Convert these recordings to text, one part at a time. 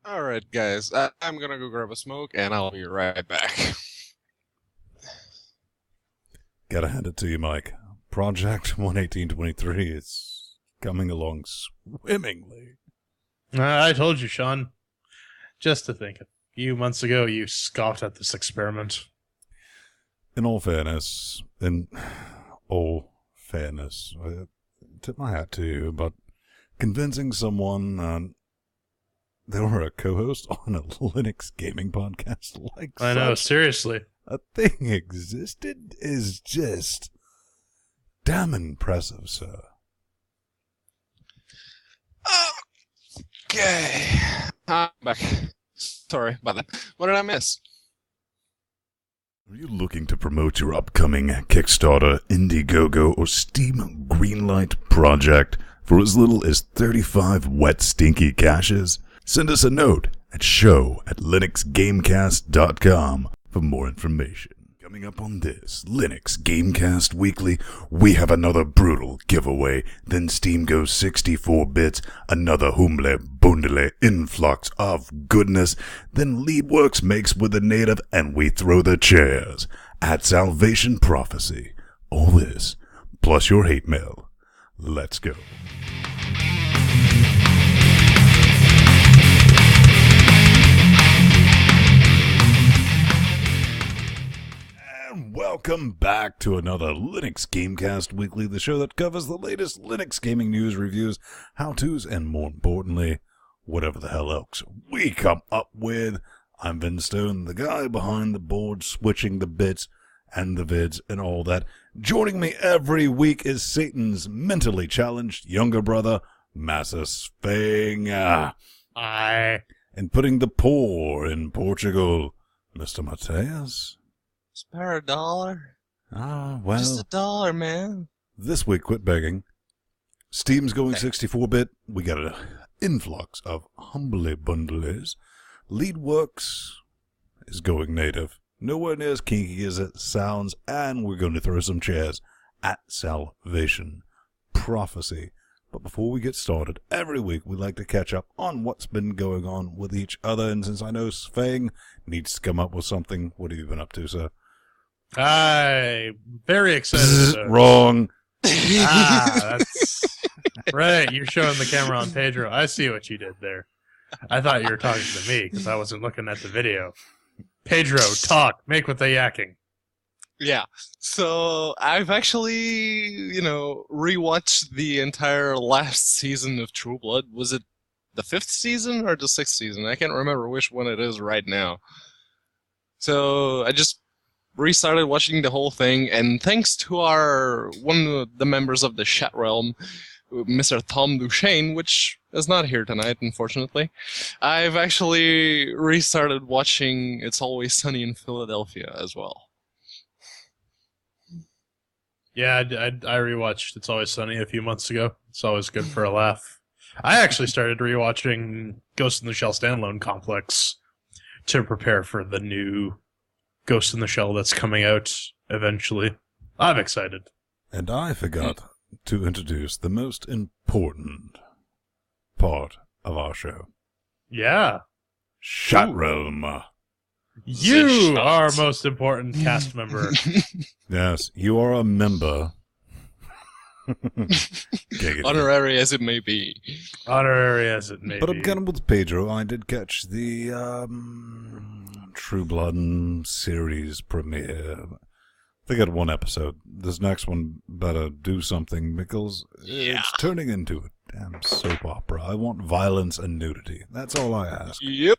Alright, guys, I'm gonna go grab a smoke, and I'll be right back. Gotta hand it to you, Mike. Project 11823 is coming along swimmingly. I told you, Sean. Just to think, a few months ago, you scoffed at this experiment. In all fairness, I tip my hat to you, but convincing someone they were a co-host on a Linux gaming podcast like I know, seriously. a thing existed is just damn impressive, sir. Okay. I'm back. Sorry about that. What did I miss? Are you looking to promote your upcoming Kickstarter, Indiegogo, or Steam Greenlight project for as little as 35 wet stinky cashes? Send us a note at show@LinuxGamecast.com for more information. Coming up on this Linux Gamecast Weekly, we have another Brütal giveaway. Then Steam goes 64 bits, another humble bundle influx of goodness. Then Leadworks makes with a native, and we throw the chairs at Salvation Prophecy. All this, plus your hate mail. Let's go. Welcome back to another Linux Gamecast Weekly, the show that covers the latest Linux gaming news, reviews, how-tos, and more importantly, whatever the hell else we come up with. I'm Vin Stone, the guy behind the board, switching the bits and the vids and all that. Joining me every week is Satan's mentally challenged younger brother, Massa Sving. Aye. And putting the poor in Portugal, Mr. Mateus. Spare a dollar? Well. Just a dollar, man. This week, quit begging. Steam's going 64-bit. We got an influx of humbly bundlers. Leadworks is going native. Nowhere near as kinky as it sounds. And we're going to throw some chairs at Salvation Prophecy. But before we get started, every week we like to catch up on what's been going on with each other. And since I know Svang needs to come up with something, what have you been up to, sir? I'm very excited. Wrong. That's right. You're showing the camera on Pedro. I see what you did there. I thought you were talking to me because I wasn't looking at the video. Pedro, talk. Make with the yakking. Yeah. So I've actually, rewatched the entire last season of True Blood. Was it the 5th season or the 6th season? I can't remember which one it is right now. So I just restarted watching the whole thing, and thanks to one of the members of the chat realm, Mr. Tom Duchesne, which is not here tonight, unfortunately, I've actually restarted watching It's Always Sunny in Philadelphia as well. Yeah, I rewatched It's Always Sunny a few months ago. It's always good for a laugh. I actually started rewatching Ghost in the Shell Standalone Complex to prepare for the new Ghost in the Shell that's coming out eventually. I'm excited. And I forgot to introduce the most important part of our show. Yeah. Chat Realm. You are our most important cast member. Yes, you are a member. Honorary as it may be. Honorary as it may be. But I'm kind of with Pedro. I did catch the True Blood series premiere. They got one episode. This next one better do something because it's turning into a damn soap opera. I want violence and nudity. That's all I ask. Yep.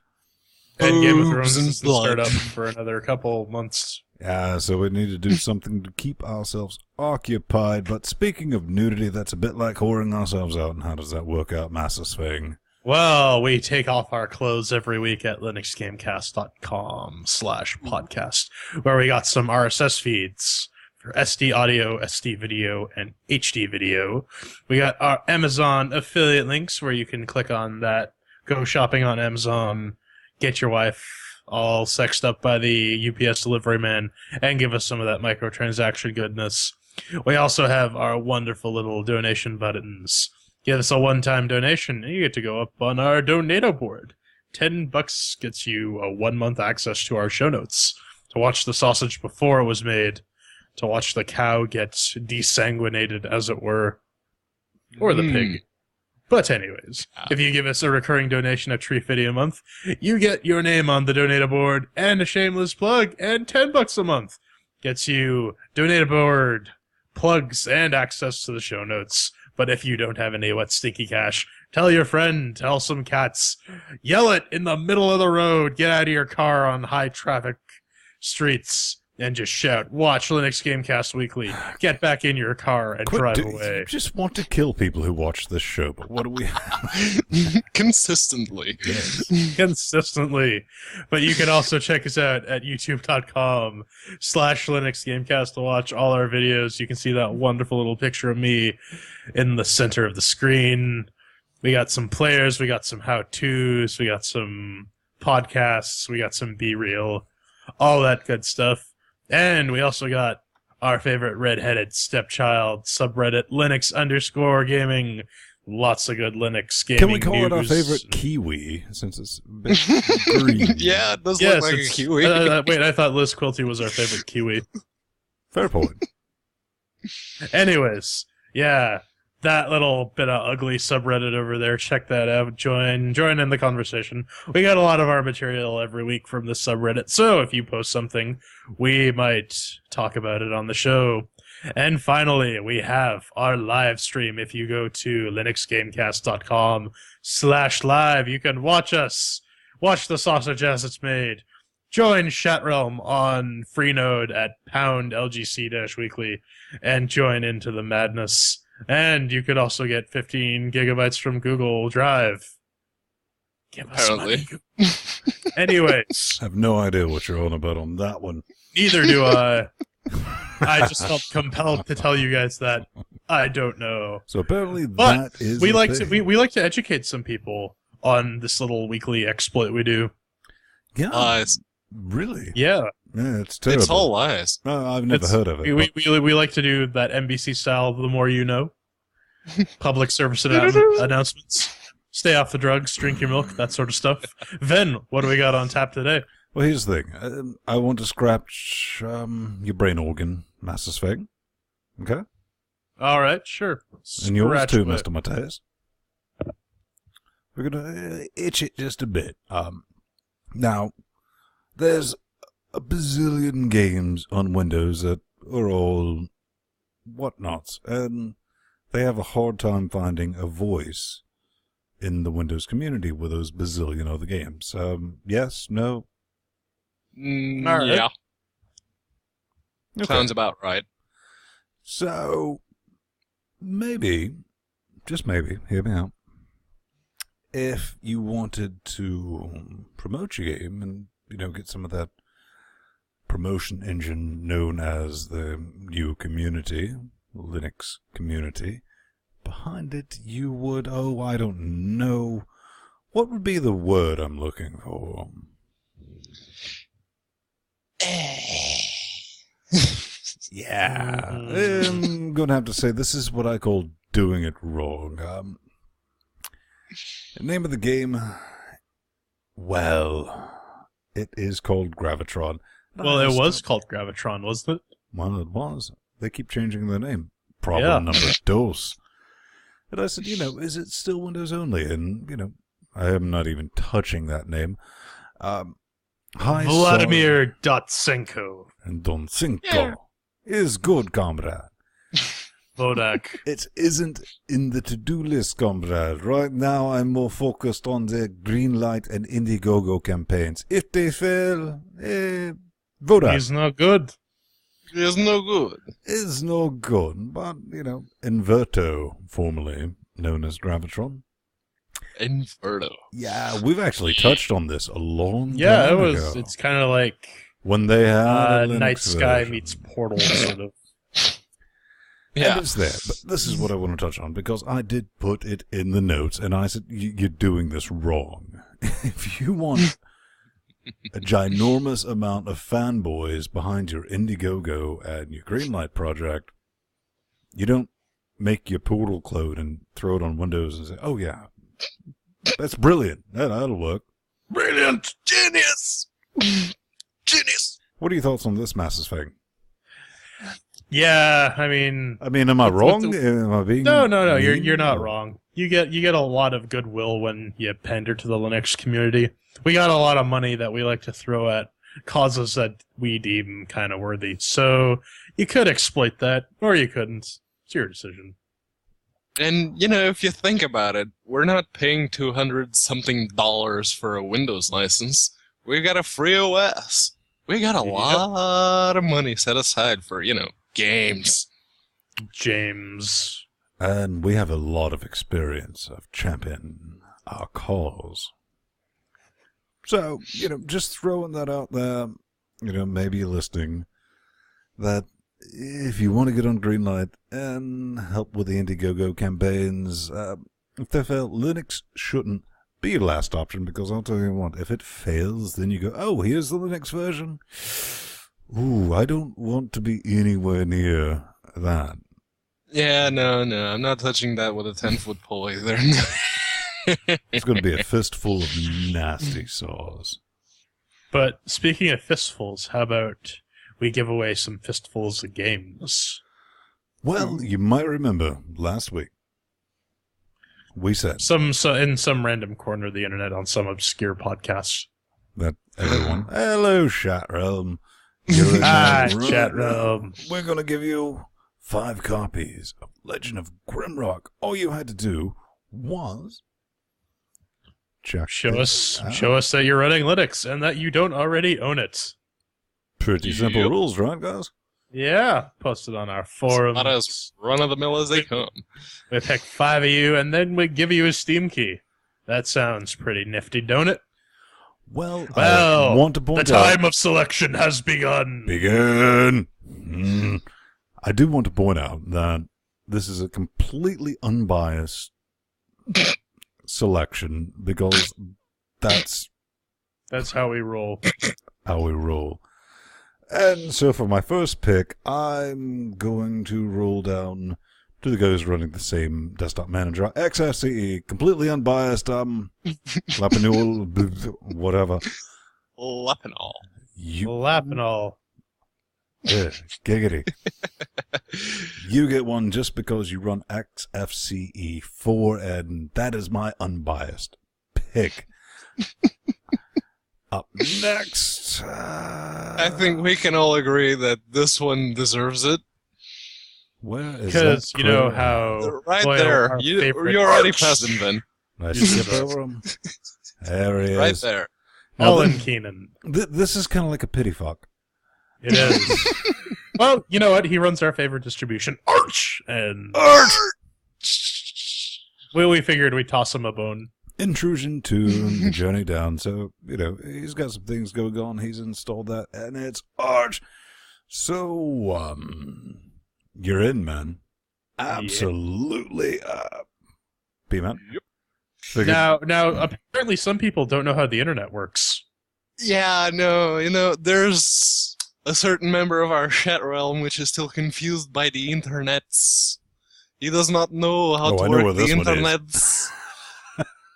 And Game of Thrones is to start up for another couple months. Yeah, so we need to do something to keep ourselves occupied. But speaking of nudity, that's a bit like whoring ourselves out. And how does that work out, Master Sving? Well, we take off our clothes every week at linuxgamecast.com/podcast, where we got some RSS feeds for SD audio, SD video, and HD video. We got our Amazon affiliate links where you can click on that, go shopping on Amazon, get your wife all sexed up by the UPS delivery man, and give us some of that microtransaction goodness. We also have our wonderful little donation buttons. Give us a one-time donation, and you get to go up on our Donato board $10 gets you a 1-month access to our show notes, to watch the sausage before it was made, to watch the cow get desanguinated, as it were, or the pig. But anyways, if you give us a recurring donation of $3.50 a month, you get your name on the donate board and a shameless plug, and $10 a month gets you donate board, plugs, and access to the show notes. But if you don't have any wet stinky cash, tell your friend, tell some cats, yell it in the middle of the road, get out of your car on high traffic streets, and just shout, watch Linux Gamecast Weekly, get back in your car and drive away. You just want to kill people who watch this show, but what do we Consistently. Yes. Consistently. But you can also check us out at youtube.com/LinuxGamecast to watch all our videos. You can see that wonderful little picture of me in the center of the screen. We got some players, we got some how-tos, we got some podcasts, we got some B-Reel, all that good stuff. And we also got our favorite redheaded stepchild subreddit, Linux_gaming. Lots of good Linux gaming. Can we call news. it our favorite Kiwi, since it's a bit green? Yeah, it does look like a Kiwi. Wait, I thought Liz Quilty was our favorite Kiwi. Fair point. Anyways, yeah, that little bit of ugly subreddit over there. Check that out. Join in the conversation. We got a lot of our material every week from the subreddit, so if you post something, we might talk about it on the show. And finally, we have our live stream. If you go to linuxgamecast.com/live, you can watch us, watch the sausage as it's made. Join Chatrealm on Freenode at #LGC-weekly and join into the madness. And you could also get 15 gigabytes from Google Drive. Give us money. Anyways. I have no idea what you're on about on that one. Neither do I. I just felt compelled to tell you guys that. I don't know. So apparently But that is we a like thing. to we like to educate some people on this little weekly exploit we do. Yeah. Lies. Really? Yeah. Yeah, it's terrible. It's all lies. No, I've never heard of it. We like to do that NBC style, the more you know. Public service announcements. Stay off the drugs, drink your milk, that sort of stuff. Ven, what do we got on tap today? Well, here's the thing. I want to scratch your brain organ, Master Sveg. Okay? All right, sure. And yours Scratch too, away. Mr. Matthias. We're going to itch it just a bit. Now, there's a bazillion games on Windows that are all whatnots, and they have a hard time finding a voice in the Windows community with those bazillion other games. Yes? No? All right. Yeah, Okay. sounds about right. So, maybe, just maybe, hear me out. If you wanted to promote your game and, get some of that promotion engine known as the new community, Linux community, behind it, you would, I don't know, what would be the word I'm looking for? Yeah, I'm going to have to say this is what I call doing it wrong. The name of the game, well, it is called Gravitron. Well, it was called Gravitron, wasn't it? Well, it was. They keep changing their name. Problem number dos. And I said, is it still Windows only? And, I am not even touching that name. Hi, Vladimir Dotsenko. and Don Cinco is good, comrade. Vodak. It isn't in the to-do list, comrade. Right now, I'm more focused on the Greenlight and Indiegogo campaigns. If they fail, vote out. He's not good. It's no good. Is no good, but, Inverto, formerly known as Gravitron. Inferno. Yeah, we've actually touched on this a long Yeah, time it was. ago. It's kind of like When they had a Linux Night Sky version. meets Portal, sort of. Yeah. And it's there, but this is what I want to touch on, because I did put it in the notes, and I said, you're doing this wrong. If you want a ginormous amount of fanboys behind your Indiegogo and your Greenlight project, you don't make your Portal clone and throw it on Windows and say, oh yeah, that's brilliant, that'll work. Brilliant! Genius! Genius! What are your thoughts on this massive thing? Yeah, I mean, am I wrong? Am I being no, mean? you're not wrong. You get a lot of goodwill when you pander to the Linux community. We got a lot of money that we like to throw at causes that we deem kind of worthy. So you could exploit that, or you couldn't. It's your decision. And, you know, if you think about it, we're not paying $200-something for a Windows license. We got a free OS. We got a lot of money set aside for, you know, games. James. And we have a lot of experience of championing our cause. So, you know, just throwing that out there, you know, maybe you're listening, that if you want to get on Greenlight and help with the Indiegogo campaigns, if they fail, Linux shouldn't be your last option, because I'll tell you what, if it fails, then you go, oh, here's the Linux version. Ooh, I don't want to be anywhere near that. Yeah, no, I'm not touching that with a 10-foot pole either. It's going to be a fistful of nasty saws. But speaking of fistfuls, how about we give away some fistfuls of games? Well, you might remember last week we said In some random corner of the internet on some obscure podcast. that everyone, hello, chat realm. You're in Hi, the room. chat realm. We're going to give you 5 copies of Legend of Grimrock. All you had to do was show us that you're running Linux and that you don't already own it. Pretty simple rules, right, guys? Yeah, posted on our forums. Not as run-of-the-mill as they come. We pick 5 of you, and then we give you a Steam key. That sounds pretty nifty, don't it? Well, I want to point the out... time of selection has begun. I do want to point out that this is a completely unbiased selection, because that's how we roll. How we roll. And so for my first pick, I'm going to roll down to the guys running the same desktop manager, XFCE, completely unbiased, Lapinol, whatever. Lapinol. Lapinol. Yeah, giggity. You get one just because you run XFCE4, and that is my unbiased pick. Up next. I think we can all agree that this one deserves it. Where is that? Because you know how... Right there. You already passed him, Ben. Nice to skip over him. There he is. Right there. Alan Keenan. This is kind of like a pity fuck. It is. Well, you know what? He runs our favorite distribution, Arch! And well, we figured we'd toss him a bone. Intrusion to the journey down. So, you know, he's got some things going on. He's installed that, and it's Arch. So, you're in, man. Absolutely. B-Man. Yep. Now, apparently some people don't know how the internet works. Yeah, no, you know, there's a certain member of our chat realm which is still confused by the internets. He does not know how to work the internets.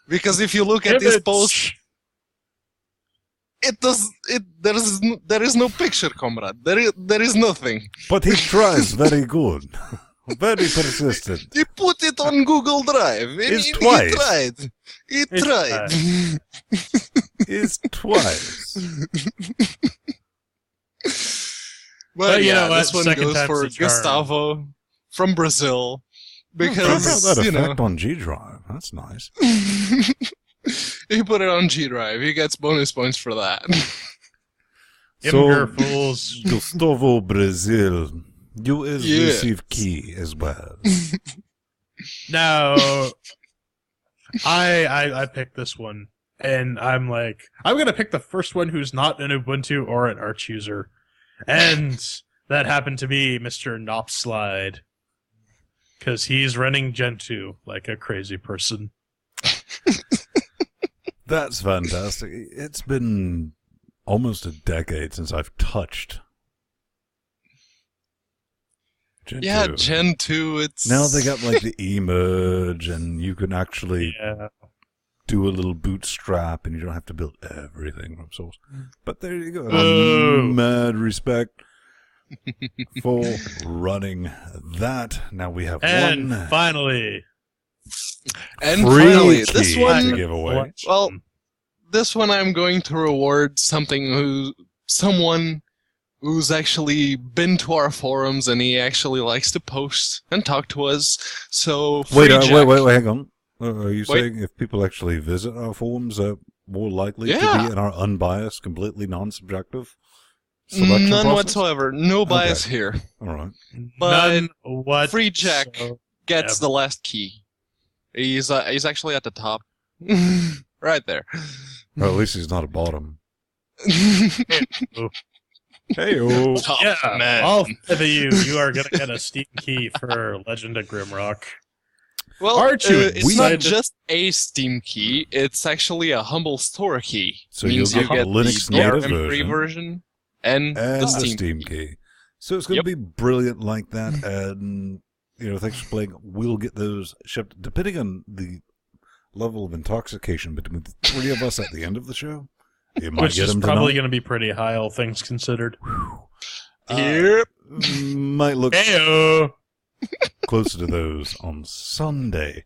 Because if you look at this post, there is no picture, comrade. There is nothing. But he tries very good. Very persistent. He put it on Google Drive. It's twice. He tried. It's twice. But you yeah, know what? this one Second goes time's for the charm. Gustavo from Brazil. How Because, about that you know, effect on G Drive? That's nice. he put it on G Drive. He gets bonus points for that. Imgur fools. Gustavo Brazil, you receive key as well. Now, I picked this one, and I'm like, I'm going to pick the first one who's not an Ubuntu or an Arch user. And that happened to be Mr. Nopslide. Because he's running Gentoo like a crazy person. That's fantastic. It's been almost a decade since I've touched Gentoo. Yeah, Gentoo, it's... Now they got like the emerge, and you can actually do a little bootstrap, and you don't have to build everything from source. But there you go. Mad respect for running that. Now we have And one finally, free this key one. to give away. Well, this one I'm going to reward someone who's actually been to our forums and he actually likes to post and talk to us. So Wait, Free Jack- hang on. Are you saying if people actually visit our forums, they're more likely to be in our unbiased, completely non-subjective selection None process? whatsoever. No bias here. All right. But what Free Jack gets the last key. He's actually at the top. Right there. Well, at least he's not a bottom. Hey, Top yeah, man. all five of you are gonna get a Steam key for Legend of Grimrock. Well, Aren't you it's not excited? just a Steam key, it's actually a humble store key. So Means you'll you get get the Linux the native DRM-free version and and the the Steam, Steam key. So it's going to be brilliant like that. And, thanks for playing. We'll get those shipped, depending on the level of intoxication between the three of us at the end of the show. You might Which get is them probably tonight. going to be pretty high, all things considered. Yep. Might look Heyo! closer to those on Sunday.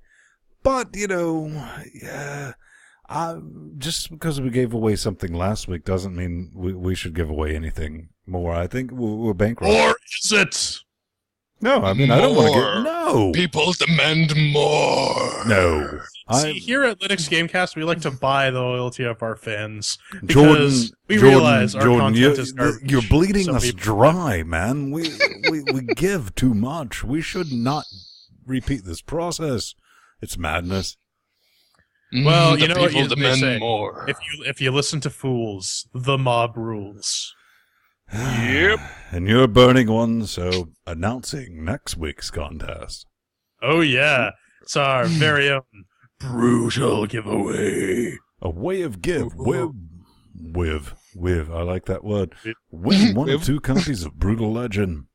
But, just because we gave away something last week doesn't mean we should give away anything more. I think we're bankrupt. Or is it? No, I mean, I don't want to More. get... No! People demand more. No. See, here at Linux Gamecast, we like to buy the loyalty of our fans Jordan, because we realize our content you, is garbage. you're bleeding So us people- dry, man. We give too much. We should not repeat this process. It's madness. Well, The you know what people they demand say. more. If you listen to fools, the mob rules. Yep. And you're burning one, so announcing next week's contest. Oh yeah, it's our very own Brütal giveaway. A way of give. With. I like that word. Win one or two copies of Brütal Legend.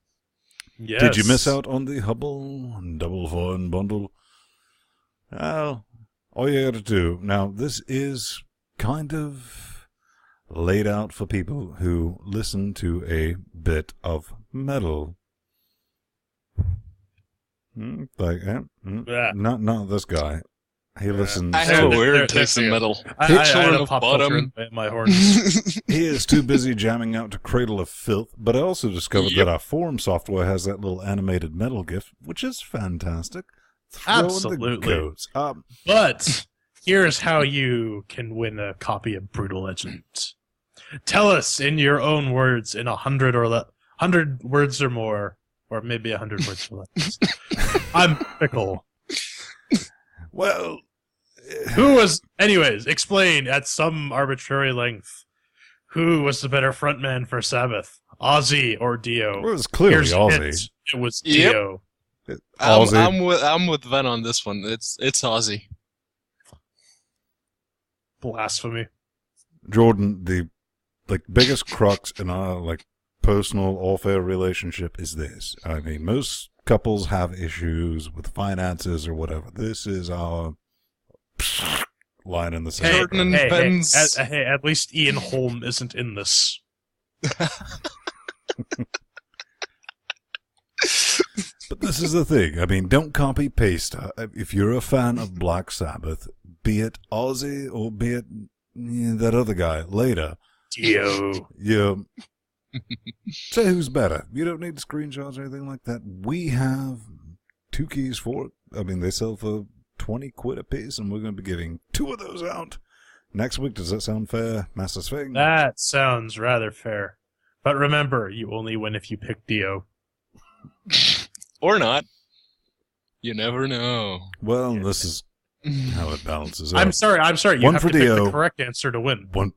Yes. Did you miss out on the Hubble Double Fun bundle? Well, all you gotta do. Now, this is kind of laid out for people who listen to a bit of metal. Yeah. Not this guy. He listens I have a to... weird taste in metal. I Children had a of pop Bottom. filter in my horns. He is too busy jamming out to Cradle of Filth, but I also discovered that our forum software has that little animated metal GIF, which is fantastic. Throw in the Absolutely. goats. But here's how you can win a copy of Brütal Legend. Tell us in your own words, in 100 words or more, or maybe 100 words or less. I'm fickle. Well, Who was, anyways, explain at some arbitrary length. Who was the better frontman for Sabbath? Ozzy or Dio? it was clearly Here's a Ozzy. hint. It was Yep. Dio. Ozzy. I'm with Ven on this one. It's Ozzy. Blasphemy. Jordan, the biggest crux in our personal off-air relationship is this. I mean, most couples have issues with finances or whatever. This is our line in the sand. Jordan and Ben's- At least Ian Holm isn't in this. But this is the thing. I mean, don't copy paste. If you're a fan of Black Sabbath, be it Ozzy or be it that other guy later, Dio. you say who's better. You don't need screenshots or anything like that. We have 2 keys for it. I mean, they sell for 20 quid a piece, and we're going to be giving 2 of those out next week. Does that sound fair, Master Sphinx? That sounds rather fair. But remember, you only win if you pick Dio. Or not. You never know. Well, this is how it balances out. I'm sorry. You One have for to pick Dio. the correct answer to win. One.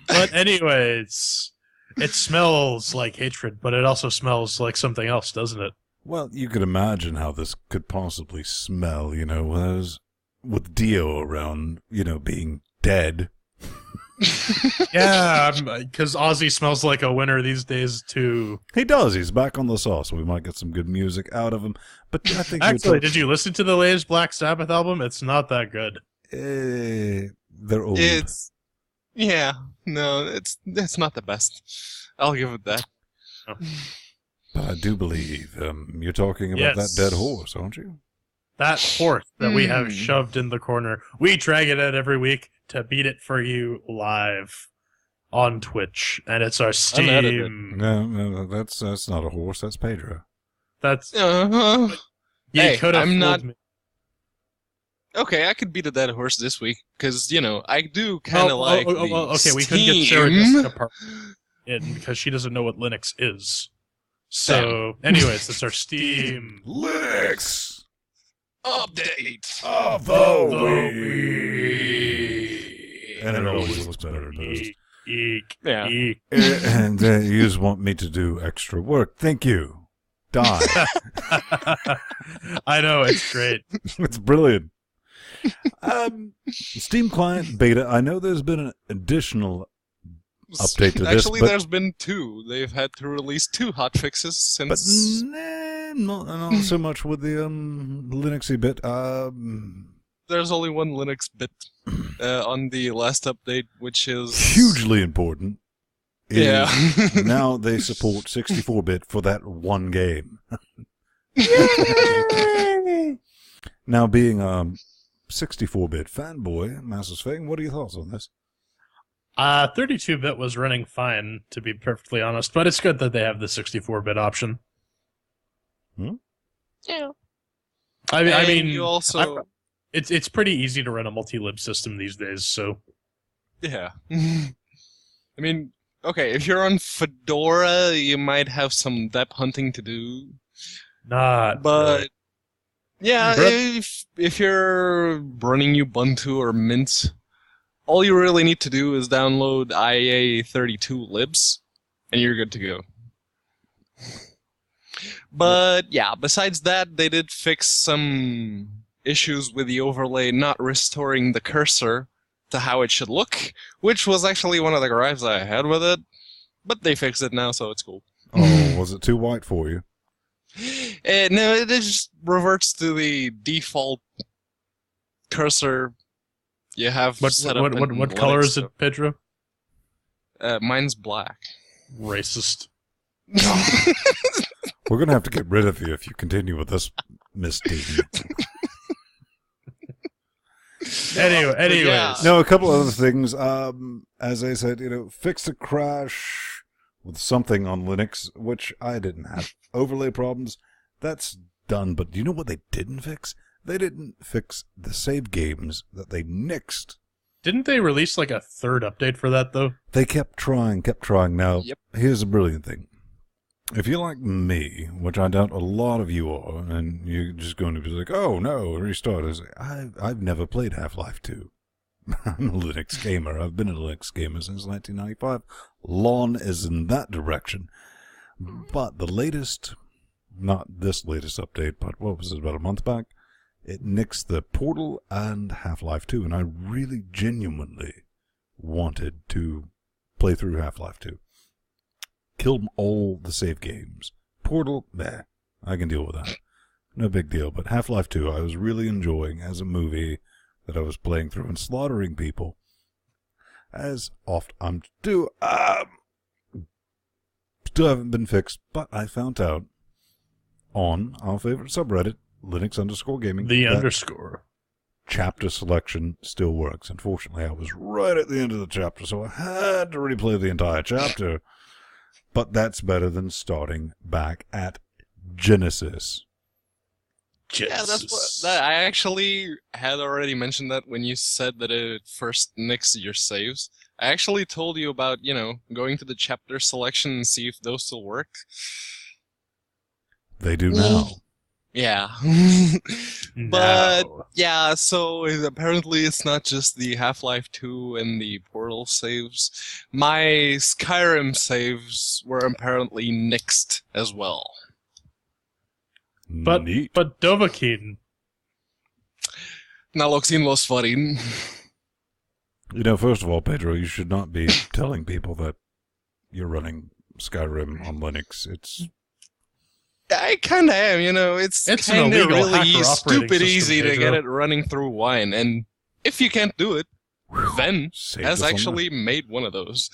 But anyways, it smells like hatred, but it also smells like something else, doesn't it? Well, you could imagine how this could possibly smell, whereas with Dio around, being dead Yeah, because Ozzy smells like a winner these days too. He does. He's back on the sauce. We might get some good music out of him. But I think Actually, did you listen to the latest Black Sabbath album? It's not that good. They're old. Yeah, no, it's not the best. I'll give it that. Oh. But I do believe you're talking about that dead horse, aren't you? That horse that we have shoved in the corner. We drag it out every week to beat it for you live on Twitch, and it's our Steam. No, that's not a horse. That's Pedro. That's Hey, I'm not. Me. Okay, I could beat a dead horse this week because I do kind of like. Okay, we couldn't get Sarah Jessica Parker in because she doesn't know what Linux is. So, anyways, that's our Steam Linux update of the week. And it always looks better than this. Yeah. And you just want me to do extra work. Thank you. Die. I know, it's great. It's brilliant. Steam Client Beta. I know there's been an additional update to this. Actually, there's been 2. They've had to release 2 hotfixes since. But not so much with the Linuxy bit. There's only one Linux bit on the last update, which is hugely important. Yeah. Now they support 64-bit for that one game. Now, being a 64-bit fanboy, Master's Fang, what are your thoughts on this? 32-bit was running fine, to be perfectly honest, but it's good that they have the 64-bit option. Yeah. I mean, you also it's pretty easy to run a multi-lib system these days, so yeah. I mean, okay, if you're on Fedora, you might have some dep hunting to do. But yeah, if you're running Ubuntu or Mint, all you really need to do is download IA32 libs, and you're good to go. But yeah, besides that, they did fix some issues with the overlay not restoring the cursor to how it should look, which was actually one of the gripes I had with it. But they fixed it now, so it's cool. Oh, was it too white for you? No, it just reverts to the default cursor you have set up. What color is it, Pedro? Mine's black. Racist. We're going to have to get rid of you if you continue with this misdeed. Anyways. Yeah. No, a couple other things. As I said, fix a crash with something on Linux, which I didn't have. Overlay problems, that's done. But do you know what they didn't fix? They didn't fix the save games that they nixed. Didn't they release like a 3rd update for that, though? They kept trying. Now, Yep. Here's a brilliant thing. If you're like me, which I doubt a lot of you are, and you're just going to be like, oh, no, restart. I've never played Half-Life 2. I'm a Linux gamer. I've been a Linux gamer since 1995. Lon is in that direction. But the latest, not this latest update, but what was it, about a month back? It nixed the Portal and Half-Life 2, and I really genuinely wanted to play through Half-Life 2. Killed all the save games. Portal, I can deal with that. No big deal. But Half-Life 2, I was really enjoying as a movie that I was playing through and slaughtering people. As oft I'm to do. Still haven't been fixed, but I found out on our favorite subreddit, Linux_gaming. The underscore. Chapter selection still works. Unfortunately, I was right at the end of the chapter, so I had to replay the entire chapter. But that's better than starting back at Genesis. Yeah, I actually had already mentioned that when you said that it first nixed your saves. I actually told you about, going to the chapter selection and see if those still work. They do now. Yeah. But, yeah, so apparently it's not just the Half-Life 2 and the Portal saves. My Skyrim saves were apparently nixed as well. But Dovahkiin. Naloxin los farin. You know, first of all, Pedro, you should not be telling people that you're running Skyrim on Linux. I kind of am, you know. It's It's an kind of illegal really hacker operating stupid system, easy to Pedro. get it running through Wine, and if you can't do it, Ven Saved has us on actually made one of those.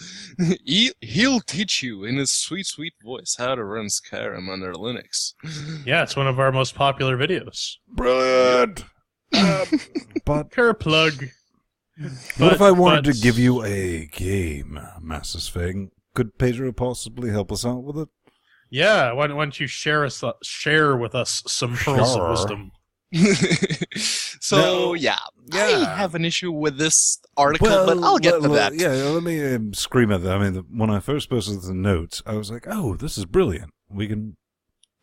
He'll teach you in his sweet, sweet voice how to run Skyrim under Linux. Yeah, it's one of our most popular videos. Brilliant! But Her plug. what if I wanted to give you a game, Master Sving? Could Pedro possibly help us out with it? Yeah, why don't you share with us some pearls Sure. of wisdom? So, No. yeah, I Yeah. have an issue with this article, but I'll get to that. Yeah, let me scream at that. I mean, when I first posted the notes, I was like, "Oh, this is brilliant. We can."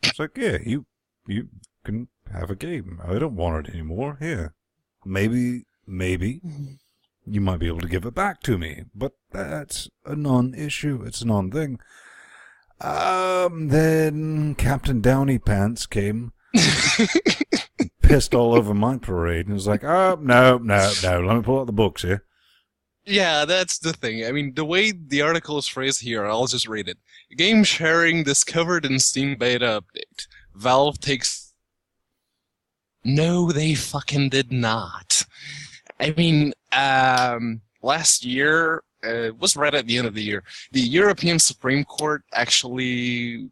It's like, yeah, you can have a game. I don't want it anymore. Here, maybe you might be able to give it back to me, but that's a non-issue. It's a non-thing. Then Captain Downy Pants came. Pissed all over my parade and was like, oh, no, let me pull out the books here. Yeah, that's the thing. I mean, the way the article is phrased here, I'll just read it. Game sharing discovered in Steam beta update. Valve takes... No, they fucking did not. I mean, last year, it was right at the end of the year, the European Supreme Court actually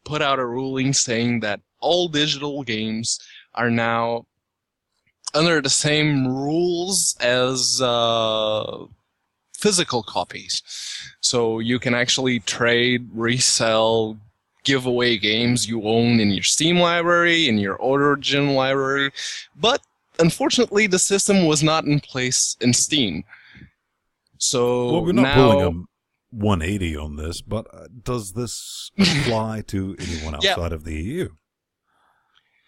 put out a ruling saying that all digital games are now under the same rules as physical copies. So you can actually trade, resell, give away games you own in your Steam library, in your Origin library. But unfortunately, the system was not in place in Steam. So Well, we're not now, pulling a 180 on this, but does this apply to anyone Yeah. outside of the EU?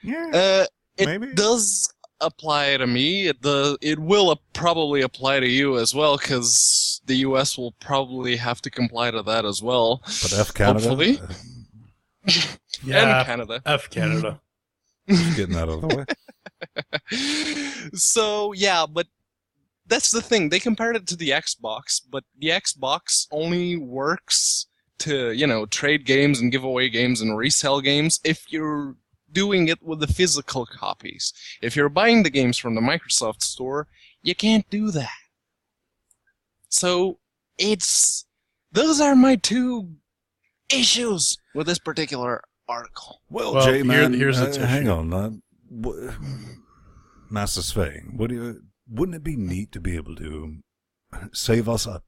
Yeah, it maybe. does apply to me. It will probably apply to you as well, because the US will probably have to comply to that as well. But F Canada, Hopefully. Yeah, And Canada. F Canada. just getting that out of the way. So, yeah, but that's the thing. They compared it to the Xbox, but the Xbox only works to, trade games and give away games and resell games if you're doing it with the physical copies. If you're buying the games from the Microsoft Store, you can't do that. So, those are my two issues with this particular article. Well, Jay, man, here's the hang tissue. on. Master Svang, wouldn't it be neat to be able to save us a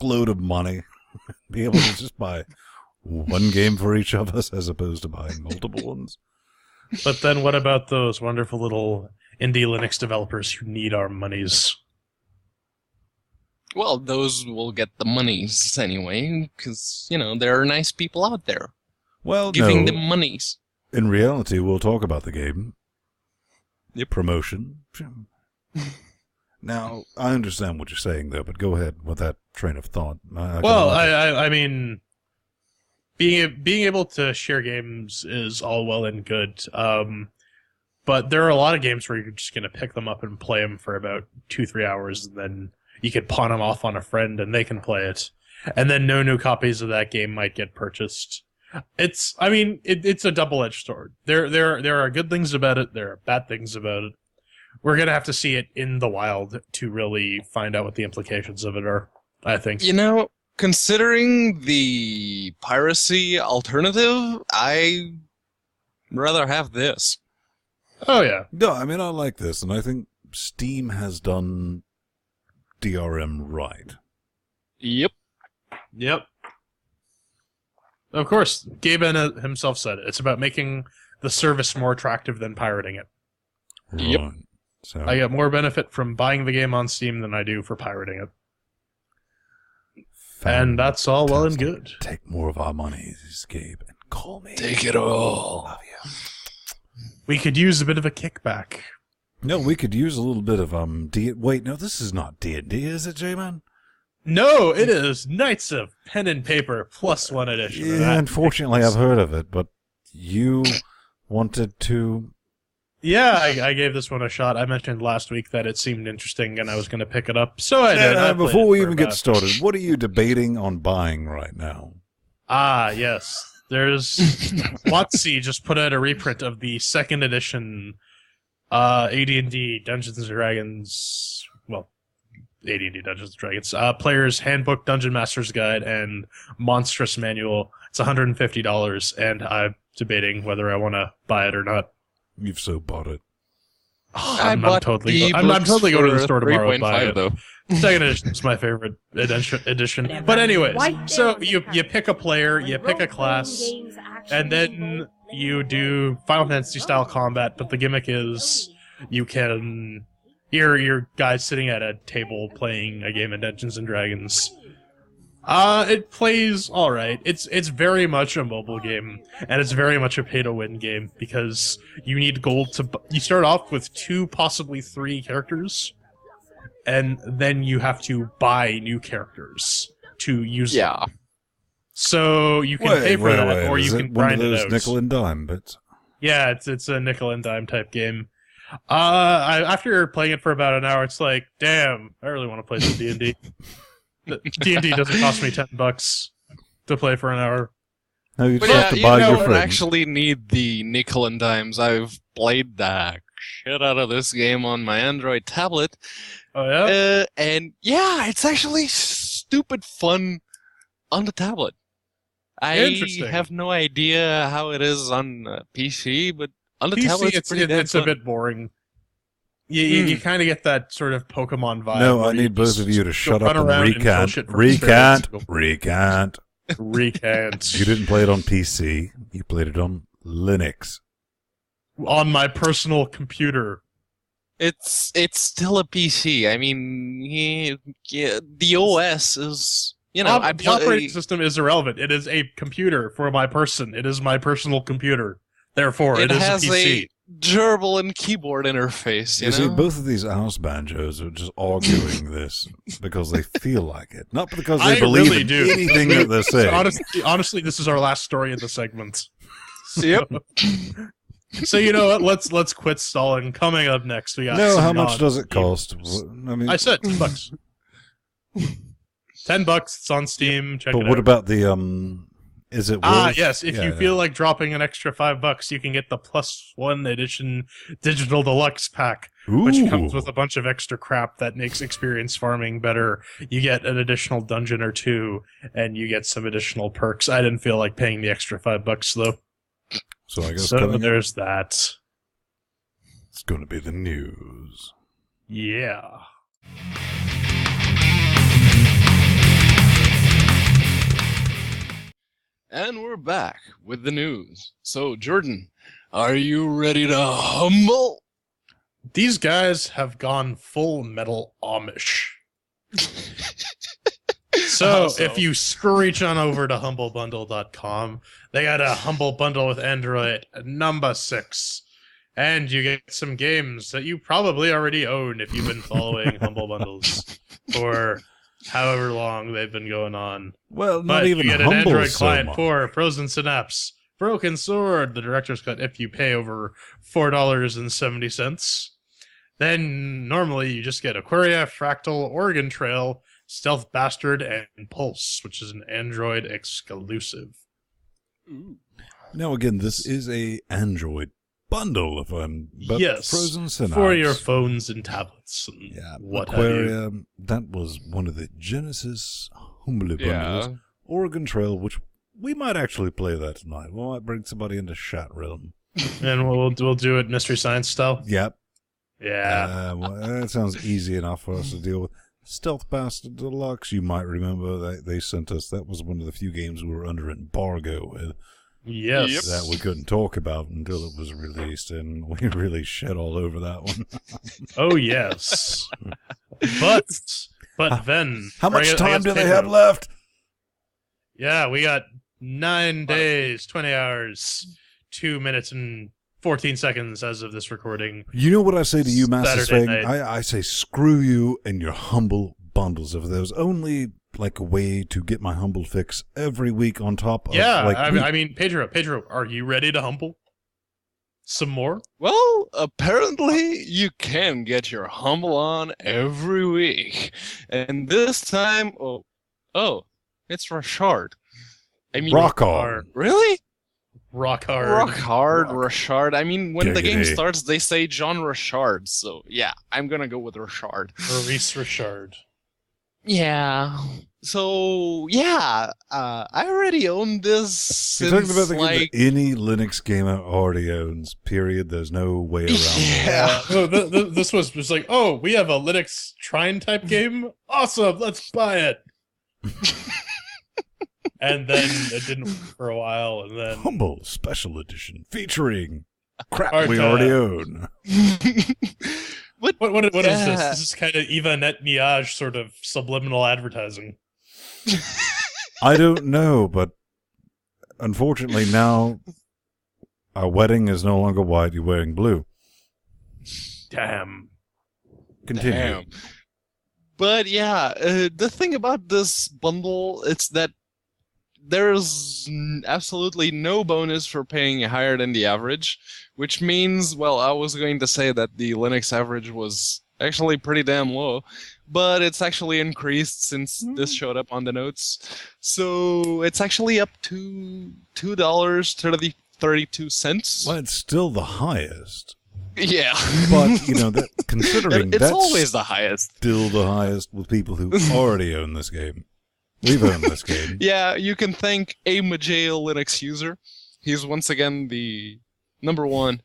load of money? Be able to just buy one game for each of us as opposed to buying multiple ones? But then what about those wonderful little indie Linux developers who need our monies? Well, those will get the monies anyway, because, there are nice people out there Well, giving no. them monies. In reality, we'll talk about the game. Yep. Promotion. Now, I understand what you're saying, though, but go ahead with that train of thought. I mean, being able to share games is all well and good, but there are a lot of games where you're just going to pick them up and play them for about 2-3 hours, and then you could pawn them off on a friend and they can play it, and then no new copies of that game might get purchased. It's a double-edged sword. There are good things about it. There are bad things about it. We're gonna have to see it in the wild to really find out what the implications of it are, I think. Considering the piracy alternative, I'd rather have this. Oh yeah. No, I mean, I like this, and I think Steam has done DRM right. Yep. Yep. Of course, Gabe himself said it. It's about making the service more attractive than pirating it. Yep. Right. So, I get more benefit from buying the game on Steam than I do for pirating it. And that's all well and good. Take more of our money, Gabe, and call me. Take it all. Love you. We could use a bit of a kickback. No, we could use a little bit of Wait, no, this is not D&D, is it, J-Man? No, it is Knights of Pen and Paper +1 edition. Yeah, unfortunately, I've heard of it, but you wanted to Yeah, I gave this one a shot. I mentioned last week that it seemed interesting and I was going to pick it up, so I did. I played Before we it for even get about- started, what are you debating on buying right now? Ah, yes. There's WotC just put out a reprint of the second edition AD&D Dungeons and Dragons. Well, AD&D Dungeons and Dragons Player's Handbook, Dungeon Master's Guide, and Monstrous Manual. It's $150, and I'm debating whether I want to buy it or not. You've so bought it. I I'm bought totally. the I'm totally going to the store tomorrow and 3.5 buy it. though. Second edition is my favorite edition. But anyways, so you pick a player, you pick a class, and then you do Final Fantasy style combat. But the gimmick is you can your guys sitting at a table playing a game of Dungeons and Dragons. It plays all right. It's very much a mobile game, and it's very much a pay-to-win game because you need gold to. You start off with 2, possibly 3 characters, and then you have to buy new characters to use. Yeah. Them. So you can pay for that, or you Is can it one of grind it those out. nickel and dime bits? Yeah, it's a nickel and dime type game. After playing it for about an hour, it's like, damn, I really want to play some D&D. D&D doesn't cost me $10 to play for an hour. No, you But just yeah, have to you buy your don't friends. actually need the nickel and dimes. I've played the shit out of this game on my Android tablet. Oh yeah. And yeah, it's actually stupid fun on the tablet. I Interesting. have no idea how it is on PC, but on the PC, tablet, it's pretty damn it's a fun. bit boring. You kind of get that sort of Pokemon vibe. No, where I you need both just of you to go shut run up and around kill recant. shit from Recant. experiments. Recant. Recant. You didn't play it on PC. You played it on Linux. On my personal computer. It's still a PC. I mean, yeah, the OS is, you know, I the operating play. system is irrelevant. It is a computer for my person. It is my personal computer. Therefore, It it is has a PC. a gerbil and keyboard interface. You You see, know? both of these house banjos are just arguing this because they feel like it, not because they I believe really in do. anything that they're saying. Honestly, this is our last story of the segment. Yep. So you know what? Let's quit stalling. Coming up next, we got. No, some how much does it non-Steam cost? games. I mean, I said $10. $10. It's on Steam. Check but it what out. about the Is it worth? Yes. If you feel like dropping an extra $5, you can get the +1 edition digital deluxe pack, which comes with a bunch of extra crap that makes experience farming better. You get an additional dungeon or 2, and you get some additional perks. I didn't feel like paying the extra $5 though. So I guess So coming up, there's that. it's going to be the news. Yeah. And we're back with the news. So, Jordan, are you ready to humble? These guys have gone full metal Amish. So, if you screech on over to humblebundle.com, they got a Humble Bundle with Android number 6. And you get some games that you probably already own if you've been following Humble Bundles for however long they've been going on. Well, not But even you get an humble Android so client much. for Frozen Synapse, Broken Sword, the Director's Cut, if you pay over $4.70. Then normally you just get Aquaria, Fractal, Oregon Trail, Stealth Bastard, and Pulse, which is an Android exclusive. Now again, this is a Android bundle, but Yes, Frozen Synapse. for your phones and tablets and Yeah, what have you. Aquaria, that was one of the Genesis Humble bundles. Yeah. Oregon Trail, which we might actually play that tonight. We might bring somebody into chat realm. And we'll do it Mystery Science style. Yep. Yeah. Well, that sounds easy enough for us to deal with. Stealth Bastard Deluxe, you might remember they sent us. That was one of the few games we were under embargo with Yes. that we couldn't talk about until it was released, and we really shit all over that one. Oh yes. But then How much I guess time do they Pedro- have left? Yeah, we got 9 days, 20 hours, 2 minutes and 14 seconds as of this recording. You know what I say to you, Master Saturday Svang? night. I say screw you and your humble bundles. If there was only like a way to get my humble fix every week on top of Yeah, like I mean, Pedro, are you ready to humble? Some more? Well, apparently you can get your humble on every week. And this time, it's Rashard. I mean, Rock on. really? Rock hard. Rock hard, Rashard. I mean, when the game Giggity. starts, they say John Rashard. So, yeah, I'm gonna go with Rashard. Maurice Richard. Yeah. So, yeah, I already own this You're since, talking about the game like... that any Linux gamer already owns, period. There's no way around it. Yeah. No, this was just like, oh, we have a Linux Trine type game. Awesome, let's buy it. And then it didn't work for a while, and then Humble Special Edition featuring crap Art, we already own. what is this? Yeah. This is kind of Yvonne Miage sort of subliminal advertising. I don't know, but unfortunately now our wedding is no longer white, you're wearing blue. Damn. Continue. Damn. But yeah, the thing about this bundle, it's that there's absolutely no bonus for paying higher than the average, which means, well, I was going to say that the Linux average was actually pretty damn low, but it's actually increased since this showed up on the notes. So it's actually up to $2.32. Well, it's still the highest. Yeah. But, you know, that considering it's that's always the highest. still the highest with people who already own this game. We've owned this game. Yeah, you can thank a Majail Linux user. He's once again the number one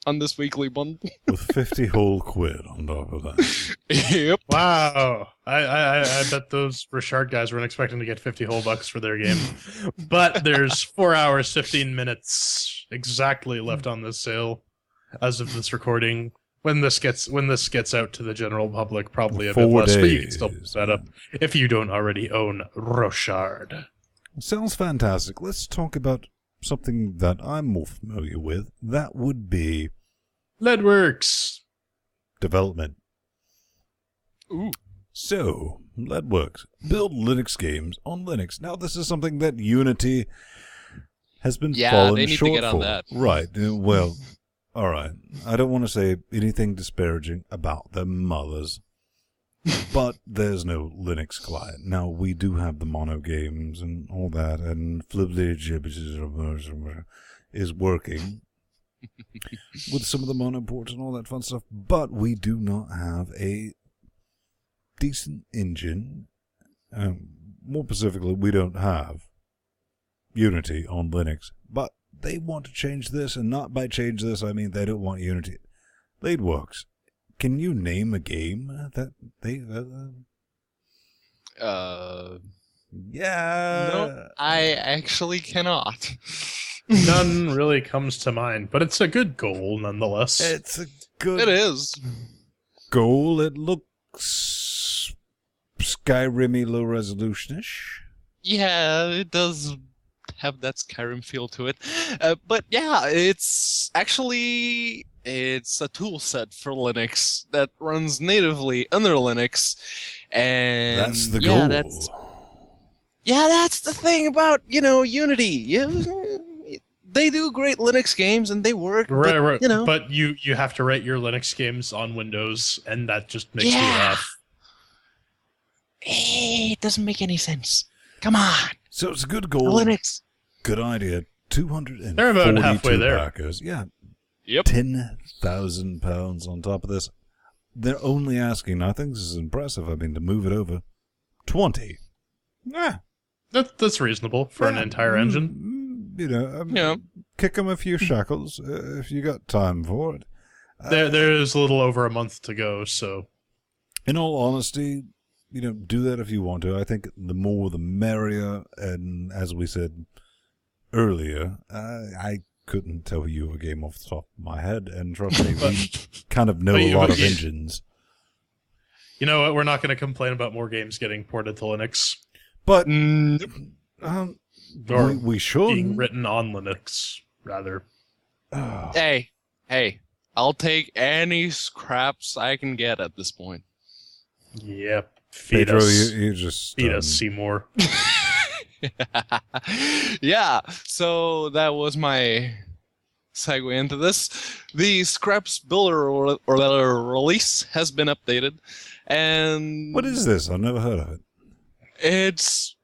on this weekly bundle. With 50 whole quid on top of that. Yep. Wow. I bet those Richard guys weren't expecting to get 50 whole bucks for their game. But there's 4 hours, 15 minutes exactly left on this sale as of this recording. When this gets out to the general public, probably a bit 4 less, but you can days. still pick that up if you don't already own Rochard. Sounds fantastic. Let's talk about something that I'm more familiar with. That would be Leadwerks. development. Ooh. So, Leadworks. Build Linux games on Linux. Now, this is something that Unity has been Yeah, falling they need to short get on for. that. Right. Well, all right. I don't want to say anything disparaging about their mothers, but there's no Linux client. Now, we do have the mono games and all that, and Flibbly is working with some of the mono ports and all that fun stuff, but we do not have a decent engine. More specifically, we don't have Unity on Linux, but they want to change this, and not by change this, I mean they don't want Unity. Leadworks, can you name a game that they... yeah. No, I actually cannot. None really comes to mind, but it's a good goal nonetheless. It's a good It is. goal. It looks Skyrim-y, low resolution-ish. Yeah, it does have that Skyrim feel to it. But yeah, it's a tool set for Linux that runs natively under Linux. And That's the yeah, goal. that's the thing about, Unity. They do great Linux games and they work. Right, but, right. You know, But you have to write your Linux games on Windows, and that just makes me Yeah. laugh. it doesn't make any sense. Come on, So it's a good goal. Linux. Good idea. 242 They're about halfway there. backers. Yeah. Yep. £10,000 on top of this. They're only asking, I think this is impressive, to move it over 20. Yeah. That's reasonable for an entire engine. Yeah. Kick them a few shackles if you got time for it. There's a little over a month to go, so In all honesty, do that if you want to. I think the more the merrier, and as we said earlier, I couldn't tell you a game off the top of my head, and trust me, we kind of know a lot of engines. you know what? We're not going to complain about more games getting ported to Linux But or we should. being written on Linux, rather. Hey, I'll take any scraps I can get at this point. Yep. Feed Pedro, us. you just Feed us, Seymour. Yeah, so that was my segue into this. The Scraps Builder or release has been updated, and What is this? I've never heard of it. it's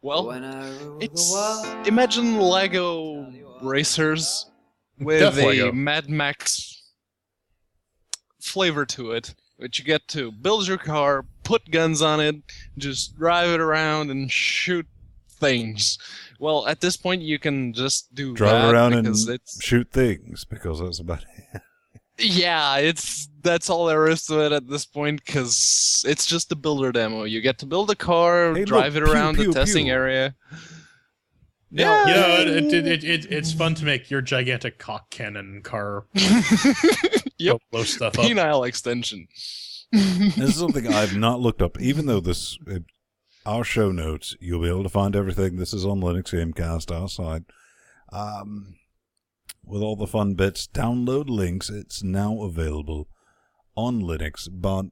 imagine Lego racers with Def a Lego. Mad Max flavor to it, which you get to build your car, put guns on it, just drive it around and shoot things. Well, at this point, you can just do Drive that around and because it's shoot things, because that's about it. yeah, that's all there is to it at this point because it's just a builder demo. You get to build a car, Hey, drive look, it around pew, the pew, testing pew. area. Yeah, Yeah, it's fun to make your gigantic cock cannon car Yep. blow stuff up. Penile extension. This is something I've not looked up, even though our show notes, you'll be able to find everything. This is on Linux Gamecast, our site. With all the fun bits, download links. It's now available on Linux, but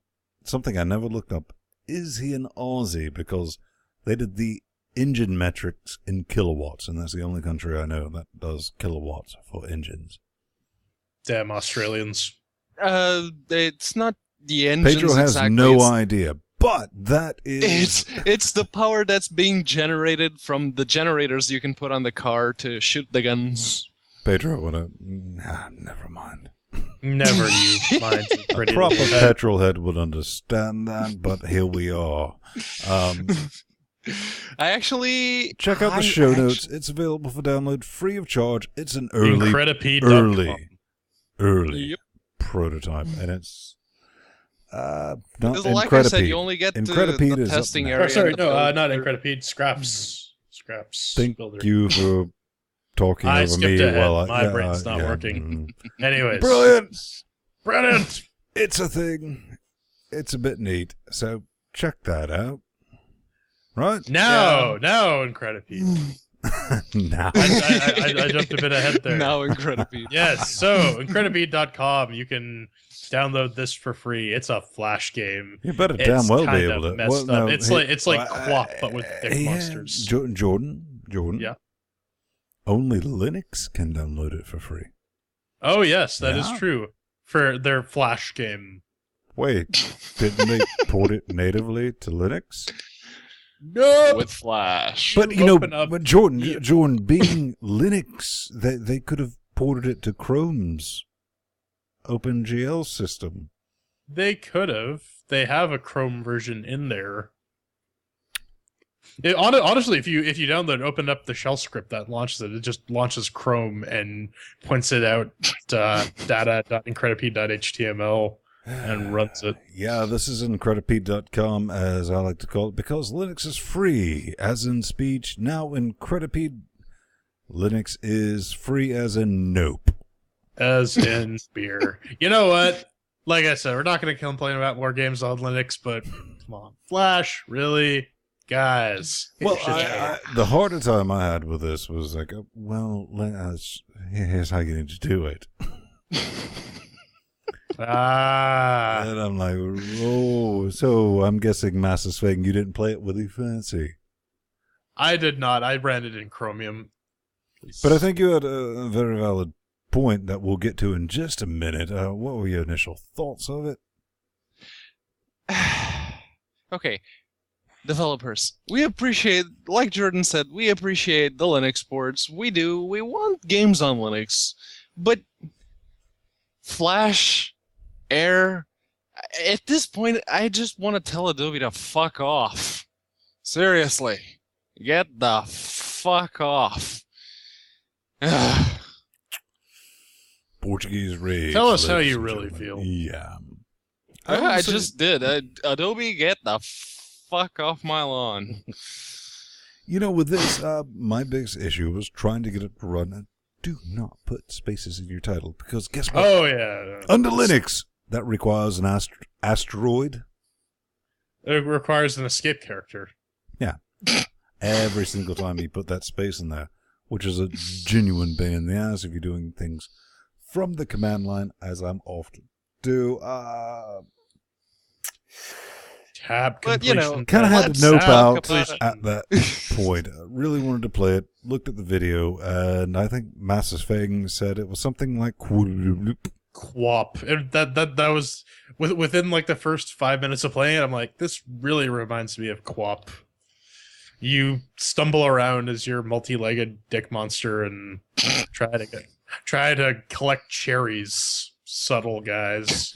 something I never looked up, is he an Aussie? Because they did the engine metrics in kilowatts, and that's the only country I know that does kilowatts for engines. Damn Australians. It's not the engines Pedro has exactly. no idea, but that is... It's the power that's being generated from the generators you can put on the car to shoot the guns. Pedro, never mind. Never you mind. A Pretty proper little head. petrol head would understand that, but here we are. I actually Check out the show notes. It's available for download free of charge. It's an early Yep. prototype, and it's not Because like I said, Incredipede. you only get to Incredipede the is up testing now. area. Oh, sorry, and the no, build. not Incredipede. Scraps. Thank Builder. you for talking I over skipped me ahead. while My brain's not yeah, working. Anyways. Brilliant! It's a thing. It's a bit neat. So check that out. Right? No, Incredipede. Now. I jumped a bit ahead there. Now Incredipede. Yes, so Incredipede.com, you can download this for free. It's a Flash game. You better It's damn well be kind able of to. messed Well, no, up. It's like QWOP, but with thick monsters. Jordan. Yeah. Only Linux can download it for free. Oh yes, that is Yeah. true. For their Flash game. Wait, didn't they port it natively to Linux? Nope. With Flash. But you know, Open up. but Jordan, being Linux, they could have ported it to Chrome's OpenGL system. They could have. They have a Chrome version in there. Honestly, if you download, open up the shell script that launches it, it just launches Chrome and points it out data.incredipede.html and runs it. Yeah, this is Incredipede.com, as I like to call it, because Linux is free, as in speech. Now Incredipede, Linux is free as in nope. As in beer. You know what? Like I said, we're not going to complain about more games on Linux, but come on. Flash, really? Guys. Well, the harder time I had with this was like, here's how you need to do it. And I'm like, oh, so I'm guessing Master Sveng, you didn't play it really fancy. I did not. I ran it in Chromium. But I think you had a very valid point that we'll get to in just a minute. What were your initial thoughts of it? Okay. Developers, we appreciate, like Jordan said, we appreciate the Linux boards. We do. We want games on Linux. But Flash, Air, at this point, I just want to tell Adobe to fuck off. Seriously. Get the fuck off. Portuguese rage. Tell us how ladies you and really gentlemen. feel. Yeah. I just did. Adobe, get the fuck off my lawn. You know, with this, my biggest issue was trying to get it to run. And do not put spaces in your title, because guess what? Oh, yeah. Under Linux, that requires an asteroid. It requires an escape character. Yeah. Every single time you put that space in there, which is a genuine pain in the ass if you're doing things from the command line, as I'm often do. Tab But, completion. Kind of had let's to nope talk out about it. at that point. I really wanted to play it, looked at the video, and I think Master Fang said it was something like Quap. That was within like the first 5 minutes of playing it. I'm like, this really reminds me of Quap. You stumble around as your multi-legged dick monster and try to collect cherries. Subtle guys.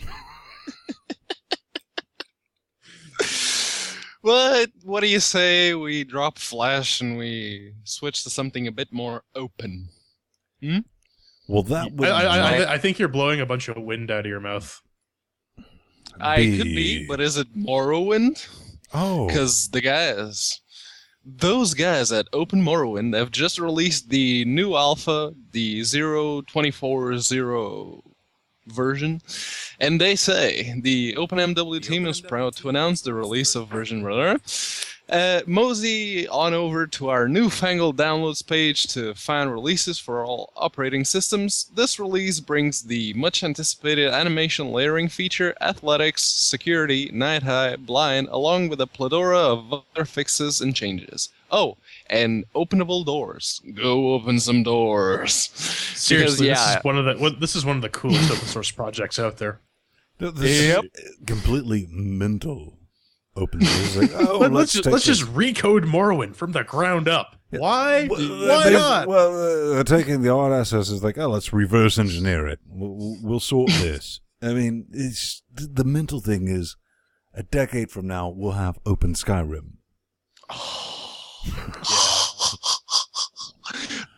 What do you say we drop Flash and we switch to something a bit more open? Well, that would I think you're blowing a bunch of wind out of your mouth. I could be, but is it Morrowind? Oh. Because those guys at Open Morrowind have just released the new alpha, the 0.24.0 version, and they say the OpenMW team is proud to announce the release of version mosey on over to our newfangled downloads page to find releases for all operating systems. This release brings the much anticipated animation layering feature, athletics, security, night high, blind, along with a plethora of other fixes and changes. Oh, and openable doors. Go open some doors. Seriously, this is one of the coolest open source projects out there. This is completely mental. Open source. Like, let's just recode Morrowind from the ground up. Yeah. Why? Why not? Well, they're taking the art assets is like, let's reverse engineer it. We'll sort this. I mean, it's the mental thing is, a decade from now we'll have open Skyrim.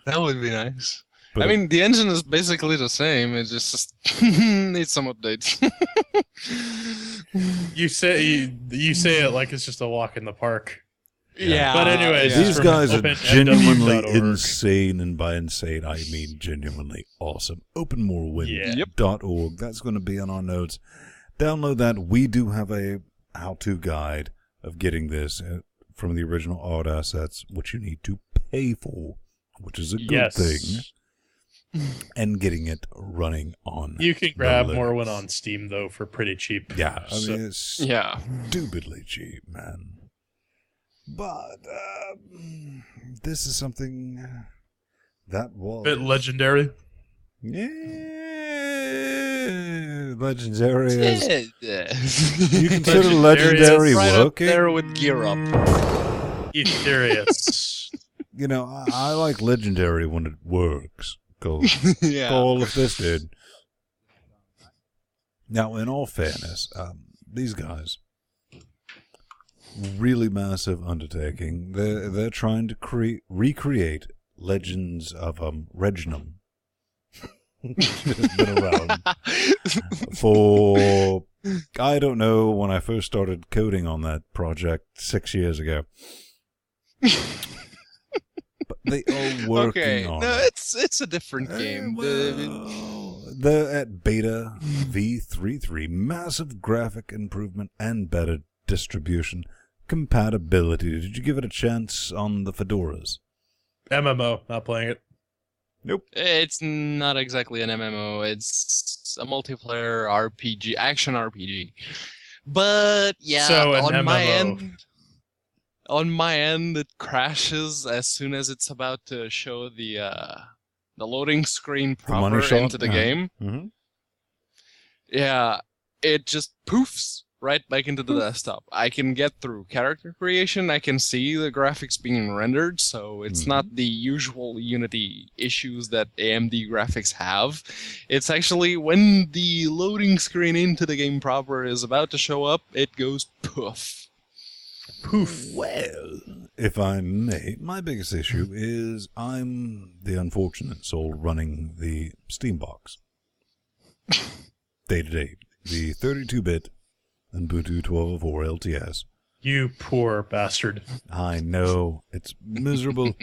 That would be nice. But I mean, the engine is basically the same. It just needs some updates. You say it like it's just a walk in the park. Yeah. But anyways, these guys are genuinely OpenMW.org. insane, and by insane I mean genuinely awesome. OpenMoreWind.org. That's going to be on our notes. Download that. We do have a how-to guide of getting this from the original art assets, which you need to pay for, which is a good thing. And getting it running on. You can grab Morrowind on Steam though for pretty cheap. Yeah, I mean it's stupidly cheap, man. But this is something that was bit legendary. Yeah, legendary. You consider legendary right working? up there with Gear Up. Ethereus. You know, I like legendary when it works. All of this did. Now, in all fairness, these guys, really massive undertaking. They're trying to recreate Legends of Regnum. It's been around for, I don't know, when I first started coding on that project 6 years ago. But they are working on it. It's a different game. They're at beta v33, massive graphic improvement and better distribution compatibility. Did you give it a chance on the Fedoras? MMO, not playing it. Nope. It's not exactly an MMO. It's a multiplayer RPG, action RPG. But yeah, so on MMO. my end, it crashes as soon as it's about to show the loading screen proper into the game. Mm-hmm. Yeah, it just poofs right back into the desktop. I can get through character creation. I can see the graphics being rendered, so it's not the usual Unity issues that AMD graphics have. It's actually when the loading screen into the game proper is about to show up, it goes poof. Poof. Well, if I may, my biggest issue is I'm the unfortunate soul running the Steam box. Day-to-day. The 32-bit Ubuntu 12.04 LTS. You poor bastard. I know. It's miserable.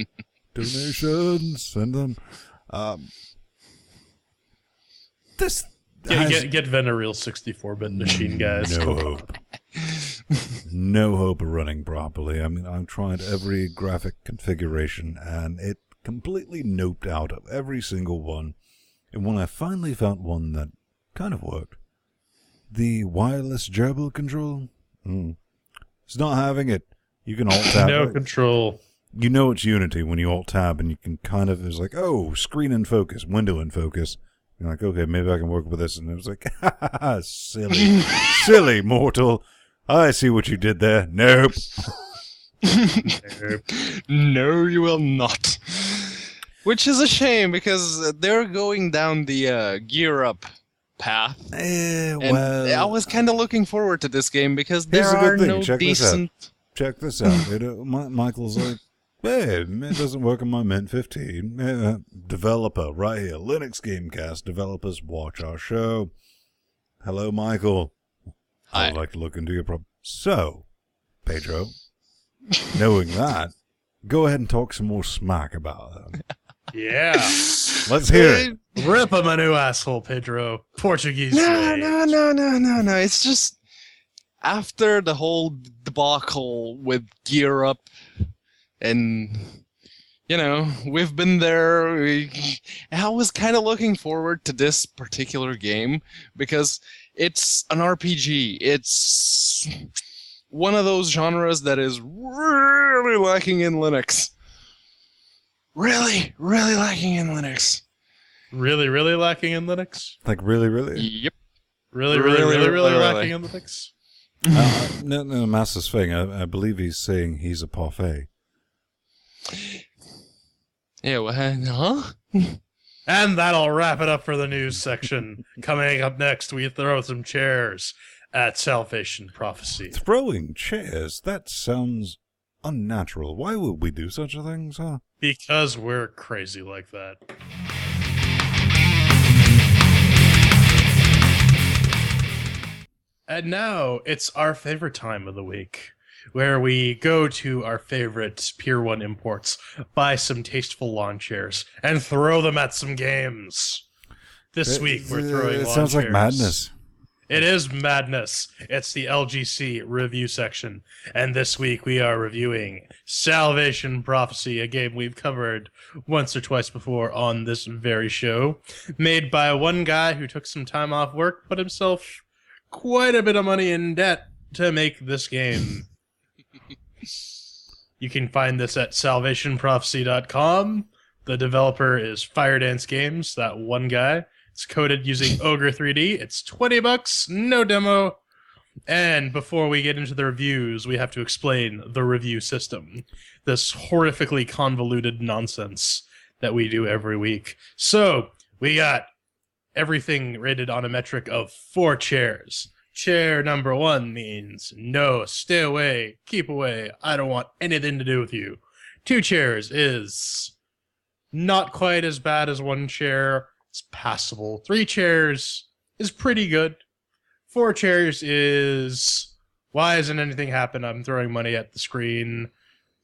Donations, send them. This Get Venereal 64-bit machine, guys. No hope. No hope of running properly. I mean, I've tried every graphic configuration, and it completely noped out of every single one. And when I finally found one that kind of worked, the wireless gerbil control, It's not having it. You can alt-tab. No control. You know it's Unity when you alt-tab, and you can kind of, it's like, oh, screen in focus, window in focus. You're like, okay, maybe I can work with this. And it was like, ha ha ha, silly, silly mortal. I see what you did there. Nope. No, you will not. Which is a shame, because they're going down the gear up path. And I was kind of looking forward to this game, because there are no decent... Check this out. Michael's like, hey, it doesn't work on my Mint 15. Developer, right here. LinuxGamecast developers watch our show. Hello, Michael. I'd like to look into your problem. So, Pedro, knowing that, go ahead and talk some more smack about them. Yeah. Let's hear it. Rip him a new asshole, Pedro. Portuguese. No. It's just after the whole debacle with Gear Up, and we've been there. I was kind of looking forward to this particular game because it's an RPG. It's one of those genres that is really lacking in Linux. Really lacking in Linux. Really lacking in Linux? Like really? Yep. Really lacking in Linux? No, Master's thing. I believe he's saying he's a parfait. Yeah, well, huh? And that'll wrap it up for the news section. Coming up next, we throw some chairs at Salvation Prophecy. Throwing chairs? That sounds unnatural. Why would we do such a thing, sir? Because we're crazy like that. And now, it's our favorite time of the week, where we go to our favorite Pier 1 imports, buy some tasteful lawn chairs, and throw them at some games. This week, we're throwing lawn chairs. It sounds like madness. It is madness. It's the LGC review section. And this week, we are reviewing Salvation Prophecy, a game we've covered once or twice before on this very show, made by one guy who took some time off work, put himself quite a bit of money in debt to make this game. You can find this at salvationprophecy.com. The developer is Firedance Games, that one guy. It's coded using Ogre 3D. It's $20, no demo. And before we get into the reviews, we have to explain the review system. This horrifically convoluted nonsense that we do every week. So, we got everything rated on a metric of 4 chairs. Chair number 1 means no, stay away, keep away, I don't want anything to do with you. 2 chairs is not quite as bad as 1 chair, it's passable. 3 chairs is pretty good. 4 chairs is, why hasn't anything happened? I'm throwing money at the screen.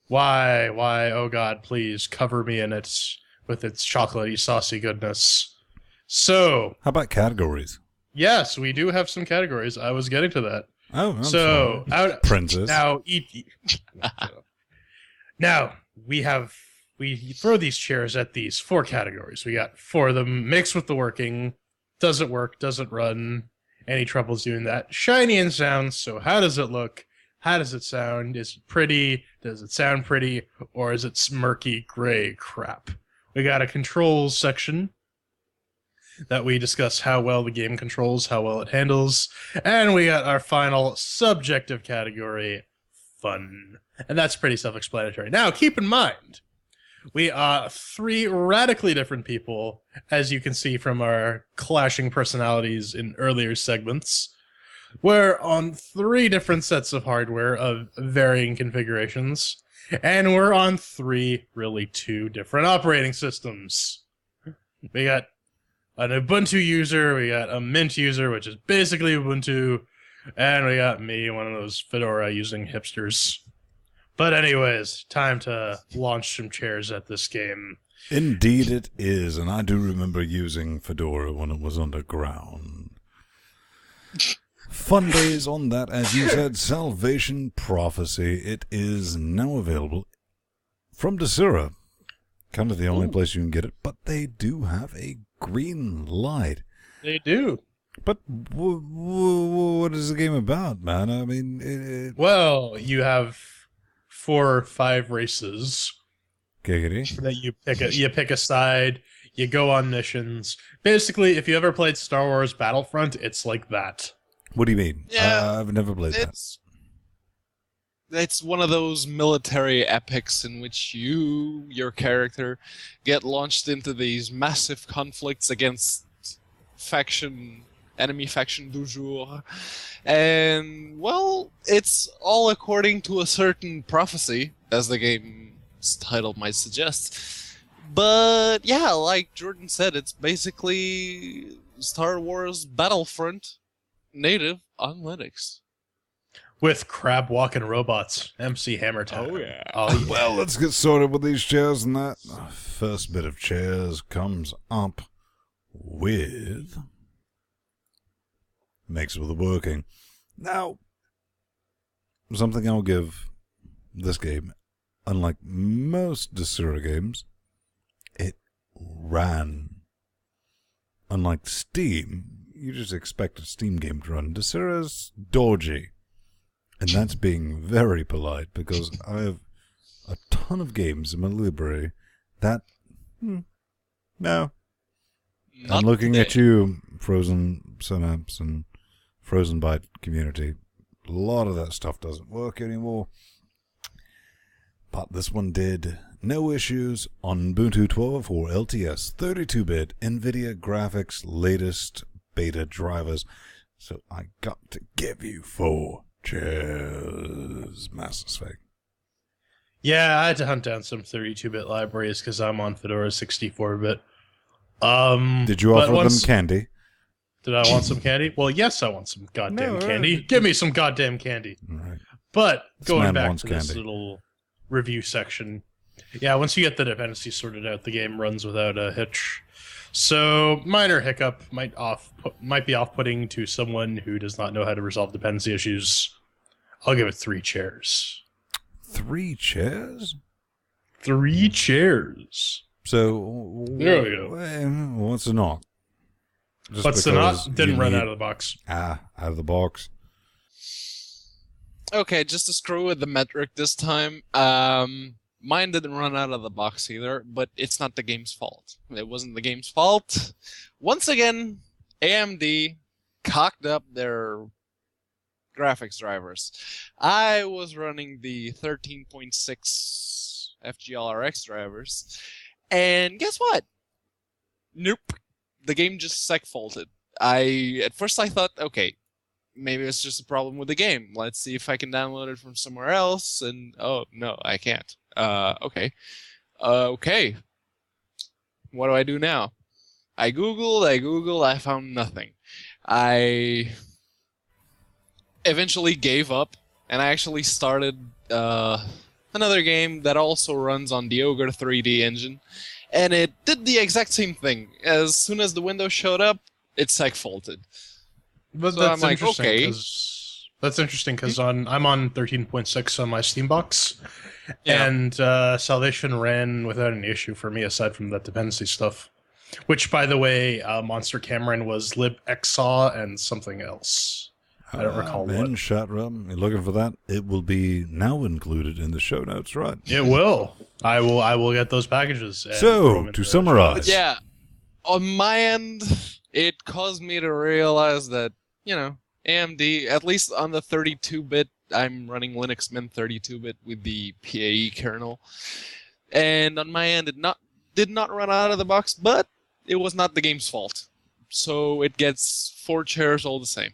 Why, oh god, please cover me in it with its chocolatey, saucy goodness. So, how about categories? Yes, we do have some categories. I was getting to that. Oh, I'm sorry. Princess. Now we throw these chairs at these 4 categories. We got 4 of them. Mixed with the working, doesn't work, doesn't run. Any troubles doing that? Shiny and sound. So how does it look? How does it sound? Is it pretty? Does it sound pretty? Or is it murky gray crap? We got a controls section that we discuss how well the game controls, how well it handles, and we got our final subjective category, fun. And that's pretty self-explanatory. Now, keep in mind, we are 3 radically different people, as you can see from our clashing personalities in earlier segments. We're on 3 different sets of hardware of varying configurations, and we're on 2 different operating systems. We got an Ubuntu user, we got a Mint user, which is basically Ubuntu, and we got me, one of those Fedora using hipsters. But anyways, time to launch some chairs at this game. Indeed it is, and I do remember using Fedora when it was underground. Fun days on that, as you said, Salvation Prophecy. It is now available from Desura. Kind of the only place you can get it, but they do have a green light. They do. But what is the game about, man? I mean, Well, you have 4 or 5 races giggity. that you pick a side, you go on missions. Basically, if you ever played Star Wars Battlefront, it's like that. What do you mean? Yeah, I've never played that. It's one of those military epics in which your character, get launched into these massive conflicts against enemy faction du jour. And, well, it's all according to a certain prophecy, as the game's title might suggest. But, yeah, like Jordan said, it's basically Star Wars Battlefront native on Linux. With crab-walking robots. MC Hammer time. Oh, yeah. Oh, yeah. Well, let's get started with these chairs and that. First bit of chairs comes up with... Makes with the working. Now, something I'll give this game, unlike most Desura games, it ran. Unlike Steam, you just expect a Steam game to run. Desura's dodgy. And that's being very polite, because I have a ton of games in my library that... no. Not I'm looking today. at you, Frozen Synapse and Frozen Byte community. A lot of that stuff doesn't work anymore. But this one did. No issues on Ubuntu 12 or LTS 32-bit NVIDIA graphics latest beta drivers. So I got to give you 4 cheers, Master Spec. Yeah, I had to hunt down some 32-bit libraries because I'm on Fedora 64-bit. Did you offer them candy? Did I want some candy? Well, yes, I want some goddamn candy. Give me some goddamn candy. Right. But This going man back wants to this candy. little review section, yeah, once you get the dependency sorted out, the game runs without a hitch. So, minor hiccup might be off-putting to someone who does not know how to resolve dependency issues. I'll give it 3 chairs. 3 chairs? 3 chairs. So, There we go. What's a knock? Just What's the because knot? Didn't you run need- out of the box. out of the box. Okay, just to screw with the metric this time, mine didn't run out of the box either, but it's not the game's fault. It wasn't the game's fault. Once again, AMD cocked up their graphics drivers. I was running the 13.6 FGLRX drivers, and guess what? Nope. The game just sec-faulted. At first I thought, okay, maybe it's just a problem with the game. Let's see if I can download it from somewhere else. And oh no, I can't. Okay. Okay. What do I do now? I Googled, I found nothing. I eventually gave up, and I actually started another game that also runs on the Ogre 3D engine, and it did the exact same thing. As soon as the window showed up, it sec-faulted. But So that's I'm like, interesting. okay. That's interesting because I'm on 13.6 on my Steam box, Yeah. and Salvation ran without any issue for me aside from that dependency stuff. Which, by the way, Monster Cameron was libxaw and something else. I don't recall Ben what. Shatram, you're looking for that? It will be now included in the show notes, right? It will. I will get those packages. and So, throw them to into the summarize. But yeah, on my end, it caused me to realize that, AMD, at least on the 32-bit, I'm running Linux Mint 32-bit with the PAE kernel. And on my end, it did not run out of the box, but it was not the game's fault. So it gets 4 chairs all the same.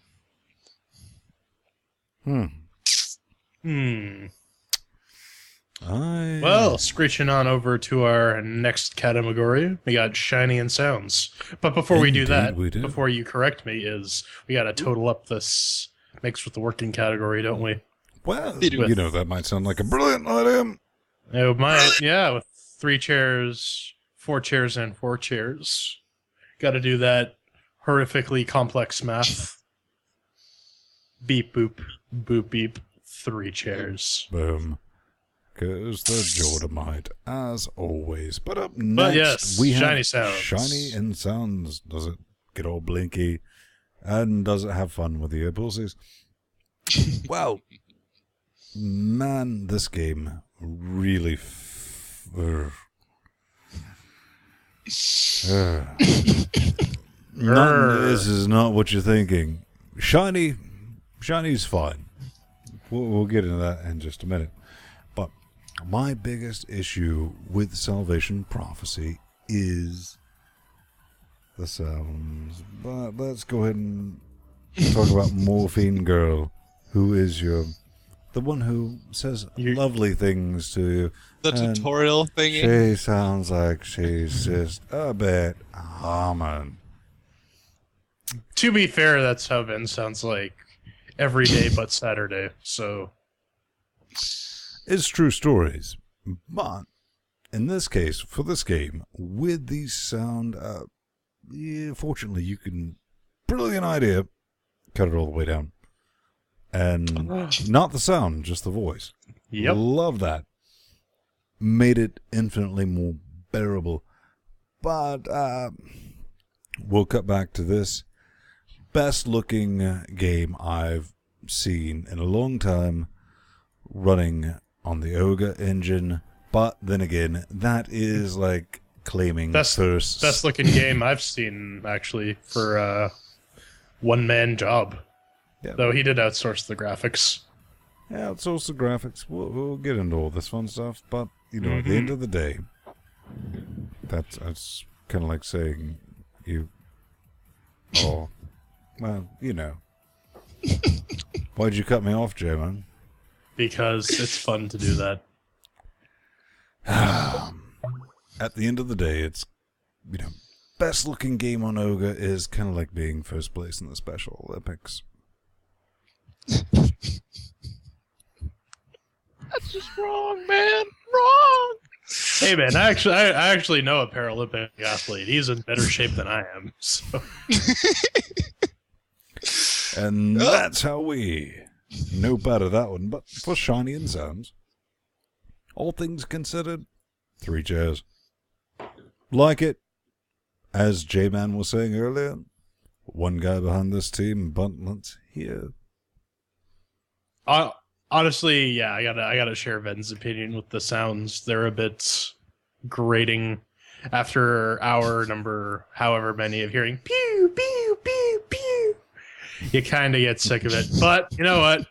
Well, screeching on over to our next category, we got shiny and sounds. But before we do Indeed that, we do. before you correct me, we got to total up this mix with the working category, don't we? Well, They do. that might sound like a brilliant idea. It might, yeah, with 3 chairs, 4 chairs, and 4 chairs. Got to do that horrifically complex math. Beep boop, boop beep, 3 chairs. Boom. Goes the Jordamite, as always. But up next, yes, we have shiny sounds. Shiny and sounds. Does it get all blinky? and doesn't have fun with the pussies. Well, man, this game really this is not what you're thinking. Shiny's fine. We'll get into that in just a minute. But my biggest issue with Salvation Prophecy is the sounds. But let's go ahead and talk about Morphine Girl, who is the one who says lovely things to you. The tutorial thingy. She sounds like she's just a bit humming. To be fair, that's how Ben sounds like every day but Saturday. So it's true stories. But in this case, for this game, with the sound, fortunately, you can, brilliant idea, cut it all the way down. And not the sound, just the voice. Yep. Love that. Made it infinitely more bearable. But we'll cut back to this. Best looking game I've seen in a long time, running on the Ogre engine. But then again, that is like claiming best looking game I've seen, actually, for a one-man job. Yeah. Though he did outsource the graphics. Yeah, outsource the graphics. We'll get into all this fun stuff. But, you know, at the end of the day, that's kind of like saying well, you know. Why'd you cut me off, J-Man? Because it's fun to do that. At the end of the day, it's, you know, best looking game on Ogre is kind of like being first place in the Special Olympics. That's just wrong, man. Wrong. Hey, man, I actually know a Paralympic athlete. He's in better shape than I am. So. And that's how we nope out of that one. But for Shiny and Sounds, all things considered, 3 chairs. Like it, as J-Man was saying earlier, one guy behind this team, but let's hear. Honestly, yeah, I gotta share Ven's opinion with the sounds. They're a bit grating after hour number however many of hearing pew pew pew pew. You kind of get sick of it, but you know what?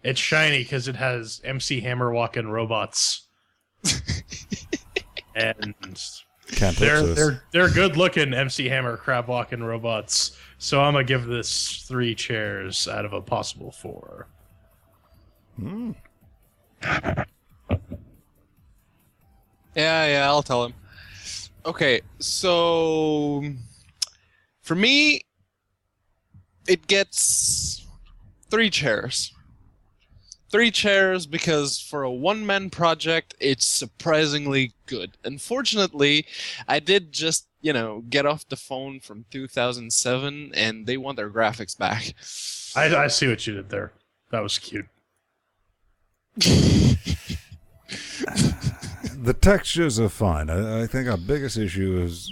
It's shiny because it has MC Hammer walking robots, and they're good looking MC Hammer crab walking robots. So I'm gonna give this 3 chairs out of a possible 4. Yeah, I'll tell him. Okay, so for me, it gets 3 chairs. 3 chairs because for a one-man project, it's surprisingly good. Unfortunately, I did just, get off the phone from 2007, and they want their graphics back. I see what you did there. That was cute. The textures are fine. I think our biggest issue is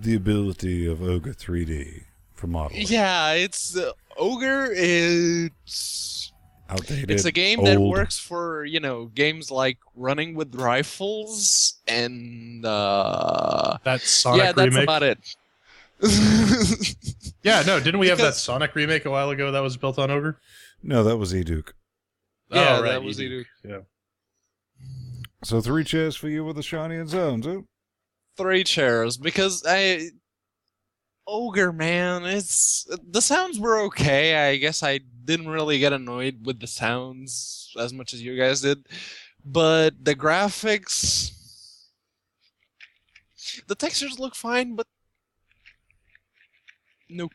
the ability of Ogre 3D for modeling. Yeah, it's Ogre. It's outdated. It's a game that works for games like Running with Rifles and that Sonic yeah, that's remake. about it. Yeah, no, didn't we have that Sonic remake a while ago that was built on Ogre? No, that was Eduke. Yeah, oh, right, that was Eduke. Yeah. So 3 chairs for you with the Shiny and Sounds, huh? 3 chairs because Ogre, man, the sounds were okay. I guess I didn't really get annoyed with the sounds as much as you guys did, but the graphics, the textures look fine, but nope.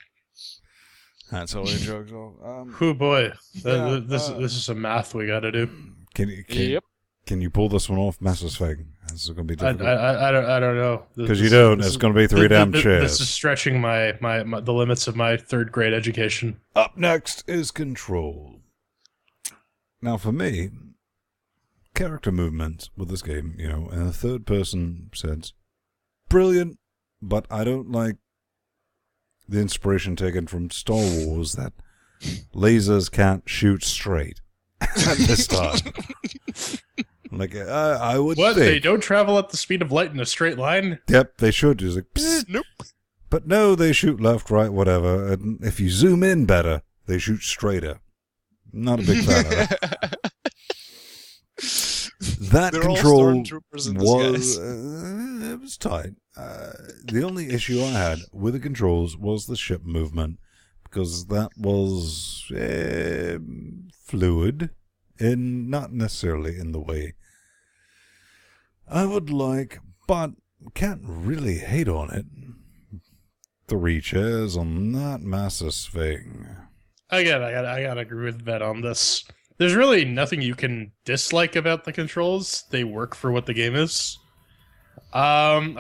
That's all your jokes off. Oh boy, this is some math we got to do. Can you pull this one off, Master Sveg? This is going to be difficult. I don't know because you don't. It's going to be 3 damn chairs. This is stretching the limits of my 3rd grade education. Up next is Control. Now, for me, character movement with this game, in a 3rd person sense, brilliant. But I don't like the inspiration taken from Star Wars that lasers can't shoot straight at this time. Like, I would What? think. They don't travel at the speed of light in a straight line? Yep, they should. Just like, psst. Nope. But no, they shoot left, right, whatever. And if you zoom in better, they shoot straighter. Not a big fan of that. That They're control all stormtroopers in was disguise. it was tight. The only issue I had with the controls was the ship movement, because that was fluid, and not necessarily in the way I would like, but can't really hate on it. 3 chairs on that massive thing. I gotta agree with Ben on this. There's really nothing you can dislike about the controls. They work for what the game is. I'm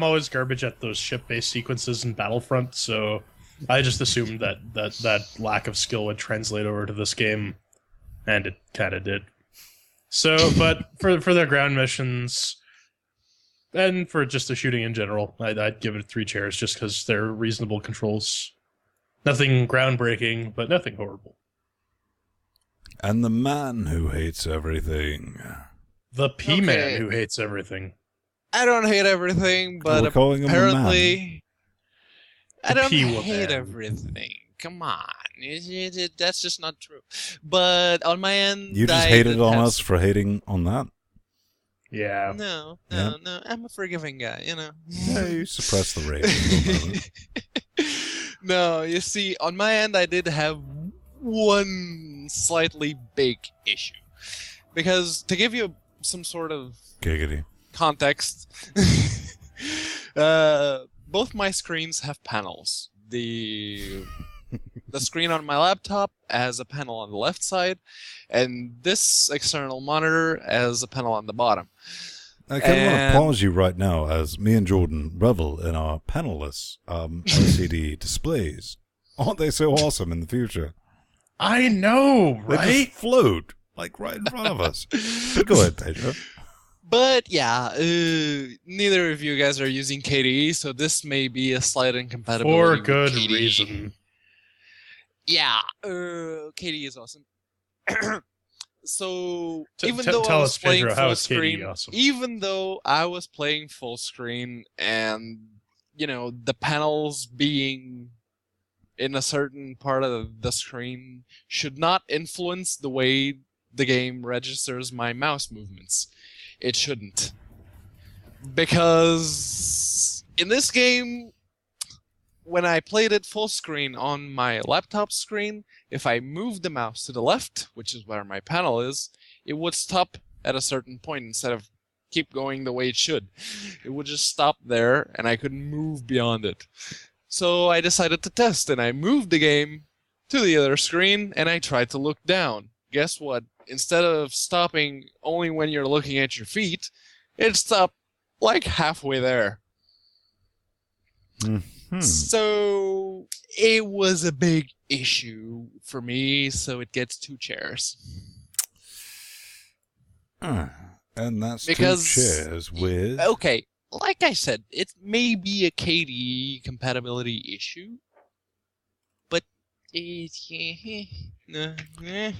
always garbage at those ship-based sequences in Battlefront, so I just assumed that lack of skill would translate over to this game, and it kind of did. So, but for their ground missions, and for just the shooting in general, I'd give it 3 chairs just because they're reasonable controls. Nothing groundbreaking, but nothing horrible. And the man who hates everything. The P-Man Okay. who hates everything. I don't hate everything, but We're calling him a man. apparently I The don't P-woman. hate everything. Come on, that's just not true. But on my end, You just I hated did on have us for hating on that? Yeah. No, Yeah. I'm a forgiving guy, you know. Yeah, you suppressed the rage for a moment. No, you see, on my end, I did have one slightly big issue. Because to give you some sort of Giggity. context, both my screens have panels. The screen on my laptop has a panel on the left side, and this external monitor has a panel on the bottom. I kind of want And- to pause you right now as me and Jordan revel in our panelless LCD displays. Aren't they so awesome in the future? I know, They right? just float, like right in front of us. But go ahead, Pedro. But yeah, neither of you guys are using KDE, so this may be a slight incompatibility. For with good KDE. reason. Yeah, KDE is awesome. So T- even t- though I tell was us, playing Pedro, how full is KDE screen, awesome? even though I was playing full screen, and you know the panels being in a certain part of the screen should not influence the way the game registers my mouse movements. It shouldn't, because in this game, when I played it full screen on my laptop screen, if I moved the mouse to the left, which is where my panel is, it would stop at a certain point instead of keep going the way it should. It would just stop there, and I couldn't move beyond it. So I decided to test, and I moved the game to the other screen, and I tried to look down. Guess what? Instead of stopping only when you're looking at your feet, it stopped like halfway there. So it was a big issue for me, so it gets 2 chairs. And that's Because- 2 chairs with... Okay, like I said, it may be a KDE compatibility issue, but it's...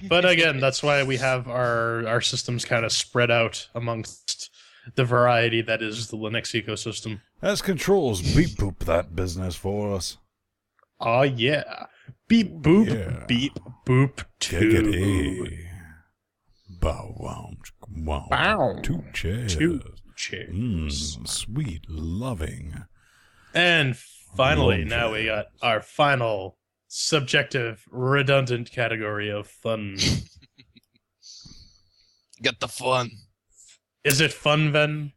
But again, that's why we have our systems kind of spread out amongst the variety that is the Linux ecosystem. As controls beep boop that business for us. Oh yeah. Beep boop, Yeah. beep boop two. Giggity. Bow wow. Wow. Bow. 2 chairs. 2 chairs. Sweet loving. And finally, Long now we got our final subjective, redundant category of fun. Get the fun. Is it fun, Ben?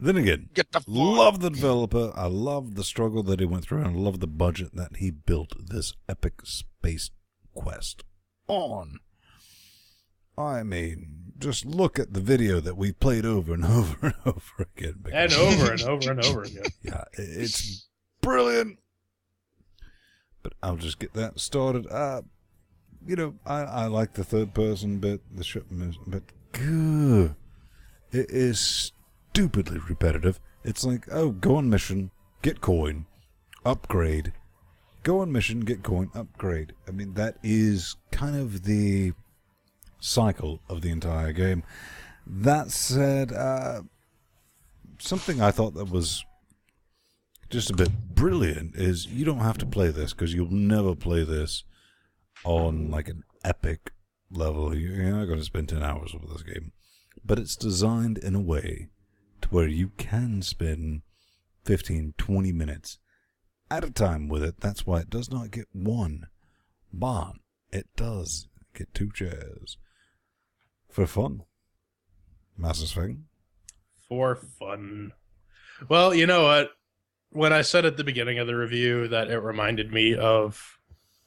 Then again, Get the fun. love the developer. I love the struggle that he went through, and I love the budget that he built this epic space quest on. I mean, just look at the video that we played over and over and over again. And over and over and over again. Yeah, it's brilliant. But I'll just get that started. You know, I like the third person bit, the shipment, but it is stupidly repetitive. It's like, oh, go on mission, get coin, upgrade, go on mission, get coin, upgrade. I mean, that is kind of the cycle of the entire game. That said, something I thought that was just a bit brilliant is you don't have to play this, because you'll never play this on like an epic level. You're not going to spend 10 hours with this game. But it's designed in a way to where you can spend 15, 20 minutes at a time with it. That's why it does not get one, but it does get 2 chairs. For fun. Master Thing. For fun. Well, you know what? When I said at the beginning of the review that it reminded me of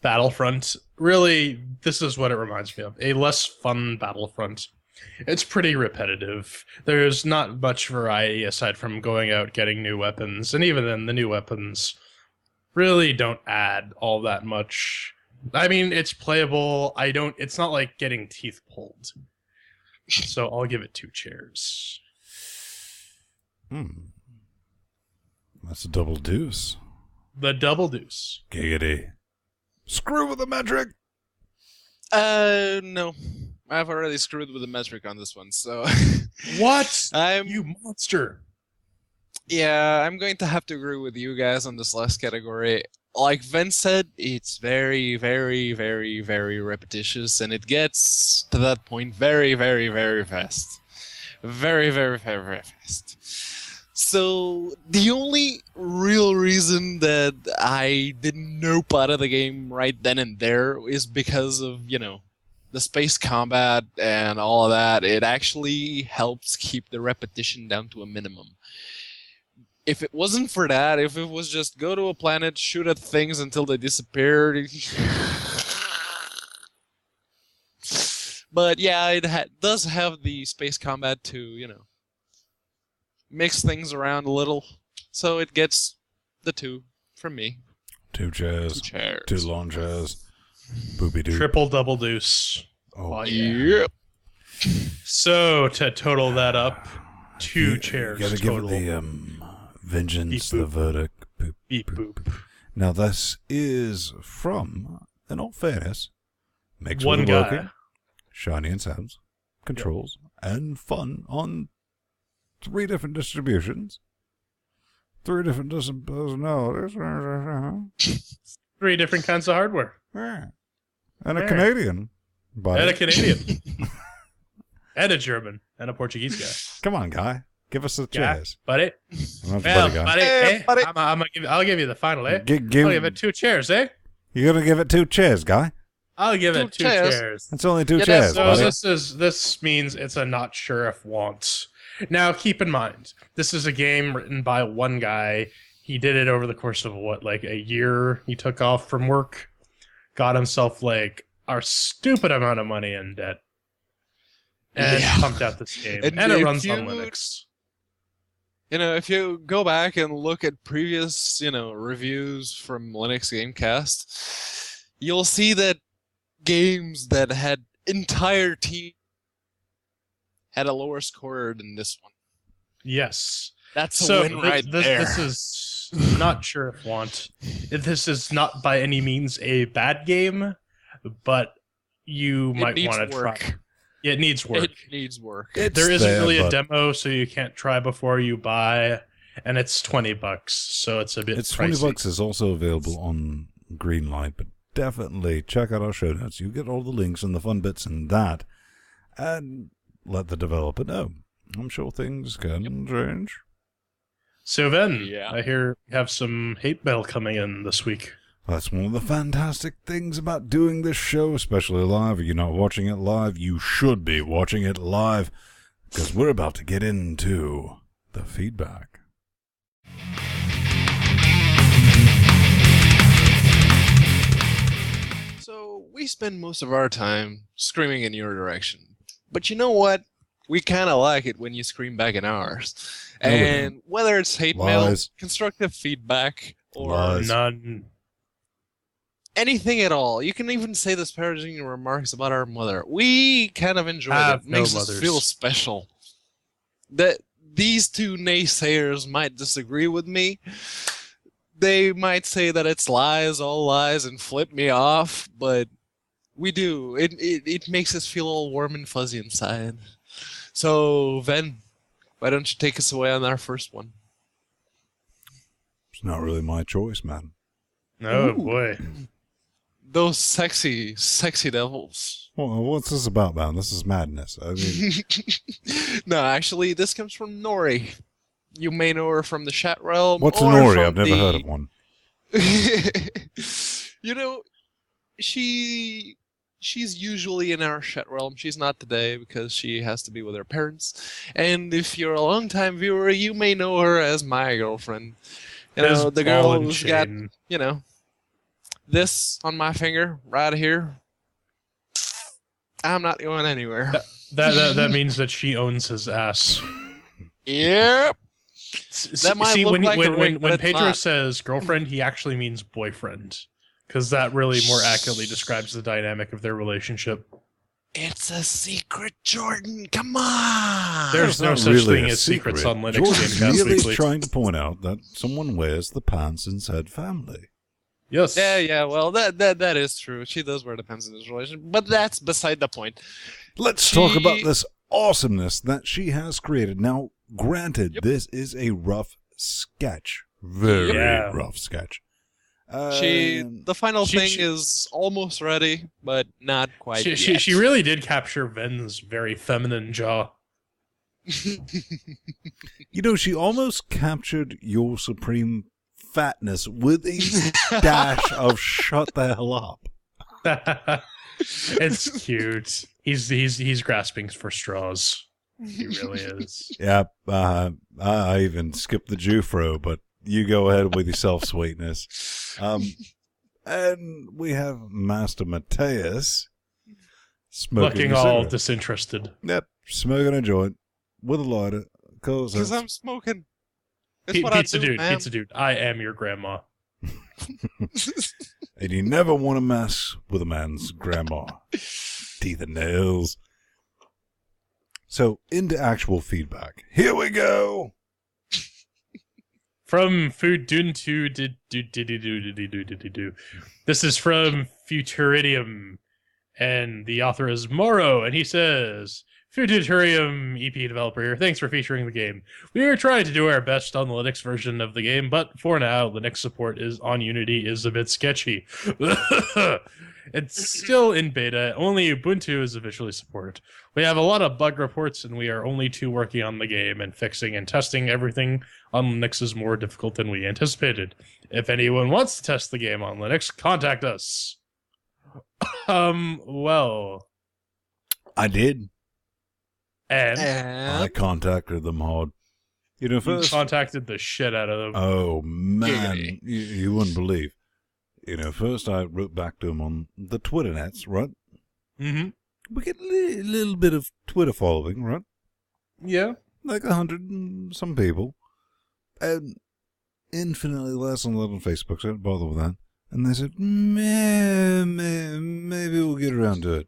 Battlefront, really, this is what it reminds me of. A less fun Battlefront. It's pretty repetitive. There's not much variety aside from going out getting new weapons, and even then, the new weapons really don't add all that much. I mean, it's playable. It's not like getting teeth pulled. So I'll give it 2 chairs. That's a double deuce. The double deuce. Giggity. Screw with the metric! No. I've already screwed with the metric on this one, so... What? I'm... You monster! Yeah, I'm going to have to agree with you guys on this last category. Like Vince said, it's very, very, very, very repetitious, and it gets to that point very, very, very fast. Very, very, very, very fast. So, the only real reason that I didn't nope out of the game right then and there is because of, you know, the space combat and all of that. It actually helps keep the repetition down to a minimum. If it wasn't for that, if it was just go to a planet, shoot at things until they disappeared. But yeah, it does have the space combat to, you know, mix things around a little. So it gets the 2 from me. 2 chairs. 2 chairs. 2 long chairs. Boopy doo. Triple double deuce. Oh, yeah. Yep. So, to total that up, 2 chairs You gotta total. give it the, vengeance, Beep, the boop. verdict. Boop, Beep boop. Now, this is from, in all fairness, makes One woodworking, guy. shiny and sounds, controls, and fun on 3 different distributions. 3 different personalities. 3 different kinds of hardware. Yeah. And a Yeah. Canadian. But And a Canadian. And a German. And a Portuguese guy. Come on, guy. Give us the Yeah, chairs. buddy. I'm not the Well, buddy guy. buddy, Hey, buddy. I'll give you the final, eh? Give, I'll give it 2 chairs, eh? you're going to give it 2 chairs, guy? I'll give 2 it 2 chairs. chairs. That's only 2 Yeah, chairs, So buddy. this means it's a not sure if want. Now, keep in mind, this is a game written by one guy. He did it over the course of like a year. He took off from work, got himself like a stupid amount of money in debt, and Yeah. pumped out this game. And And it if runs on you- Linux. You know, if you go back and look at previous, you know, reviews from LinuxGamecast, you'll see that games that had entire team had a lower score than this one. Yes. That's a So win right there. this is not sure if want. This is not by any means a bad game, but you It might needs want to work. try. It needs work. It needs work. There isn't there, really a but demo, so you can't try before you buy, and it's $20, so it's a bit It's pricey. $20 is also available on Greenlight, but definitely check out our show notes. You get all the links and the fun bits in that, and let the developer know. I'm sure things can change. So then, Yeah. I hear we have some hate mail coming in this week. That's one of the fantastic things about doing this show, especially live. If you're not watching it live, you should be watching it live, because we're about to get into the feedback. So we spend most of our time screaming in your direction. But you know what? We kind of like it when you scream back in ours. No, we And whether it's hate mail, Lies. constructive feedback, or Lies. None. anything at all, you can even say disparaging remarks about our mother. We kind of enjoy it. Have It makes no us mothers. feel special. That these 2 naysayers might disagree with me, they might say that it's lies, all lies, and flip me off, but we do. It makes us feel all warm and fuzzy inside. So, Ven, why don't you take us away on our first one? It's not really my choice, man. Oh, Ooh. boy. Those sexy, sexy devils. Well, what's this about, man? This is madness. I mean, No, actually, this comes from Nori. You may know her from the chat realm. what's a or Nori? from I've never heard of one. You know, she's usually in our chat realm. She's not today because she has to be with her parents. And if you're a longtime viewer, you may know her as my girlfriend. You know, the girl who's got, you know, this on my finger right here. I'm not going anywhere. That means that she owns his ass. Yep. That might see, look when, like a ring, when but it's Pedro not. says girlfriend, he actually means boyfriend. Because that really more accurately describes the dynamic of their relationship. It's a secret, Jordan. Come on. There's no not such really thing a as secrets secret. on Linux Jordan's Gamecast really Weekly. trying to point out that someone wears the pants in said family. Yes. Yeah. Well, that is true. She does wear the pants in this relationship, but that's beside the point. Let's talk about this awesomeness that she has created. Now, granted, this is a rough sketch. Very Yeah. rough sketch. The final she- thing she- is almost ready, but not quite yet. She really did capture Ven's very feminine jaw. You know, she almost captured your supreme fatness with a dash of shut the hell up. It's cute. He's grasping for straws. He really is. Yep, I even skipped the Jufro, but you go ahead with your self-sweetness. And we have Master Mateus smoking Looking a all cigarette. disinterested. Yep, smoking a joint with a lighter. Because I'm smoking. It's what Pizza I do, dude, man. pizza dude. I am your grandma. And you never want to mess with a man's grandma. Teeth and nails. So, into actual feedback. Here we go! From Food Dun to This is from Futuridium, and the author is Moro, and he says, Futurium EP developer here. Thanks for featuring the game. We are trying to do our best on the Linux version of the game, but for now, Linux support on Unity is a bit sketchy. It's still in beta. Only Ubuntu is officially supported. We have a lot of bug reports, and we are only working on the game, and fixing and testing everything on Linux is more difficult than we anticipated. If anyone wants to test the game on Linux, contact us. Well, I did. and I contacted them hard. You know, you first... contacted the shit out of them. Oh, man. You wouldn't believe. You know, first I wrote back to them on the Twitter nets, right? Mm-hmm. We get a little bit of Twitter following, right? Yeah. Like 100 and some people. And infinitely less on Facebook, so I don't bother with that. And they said, maybe we'll get around to it.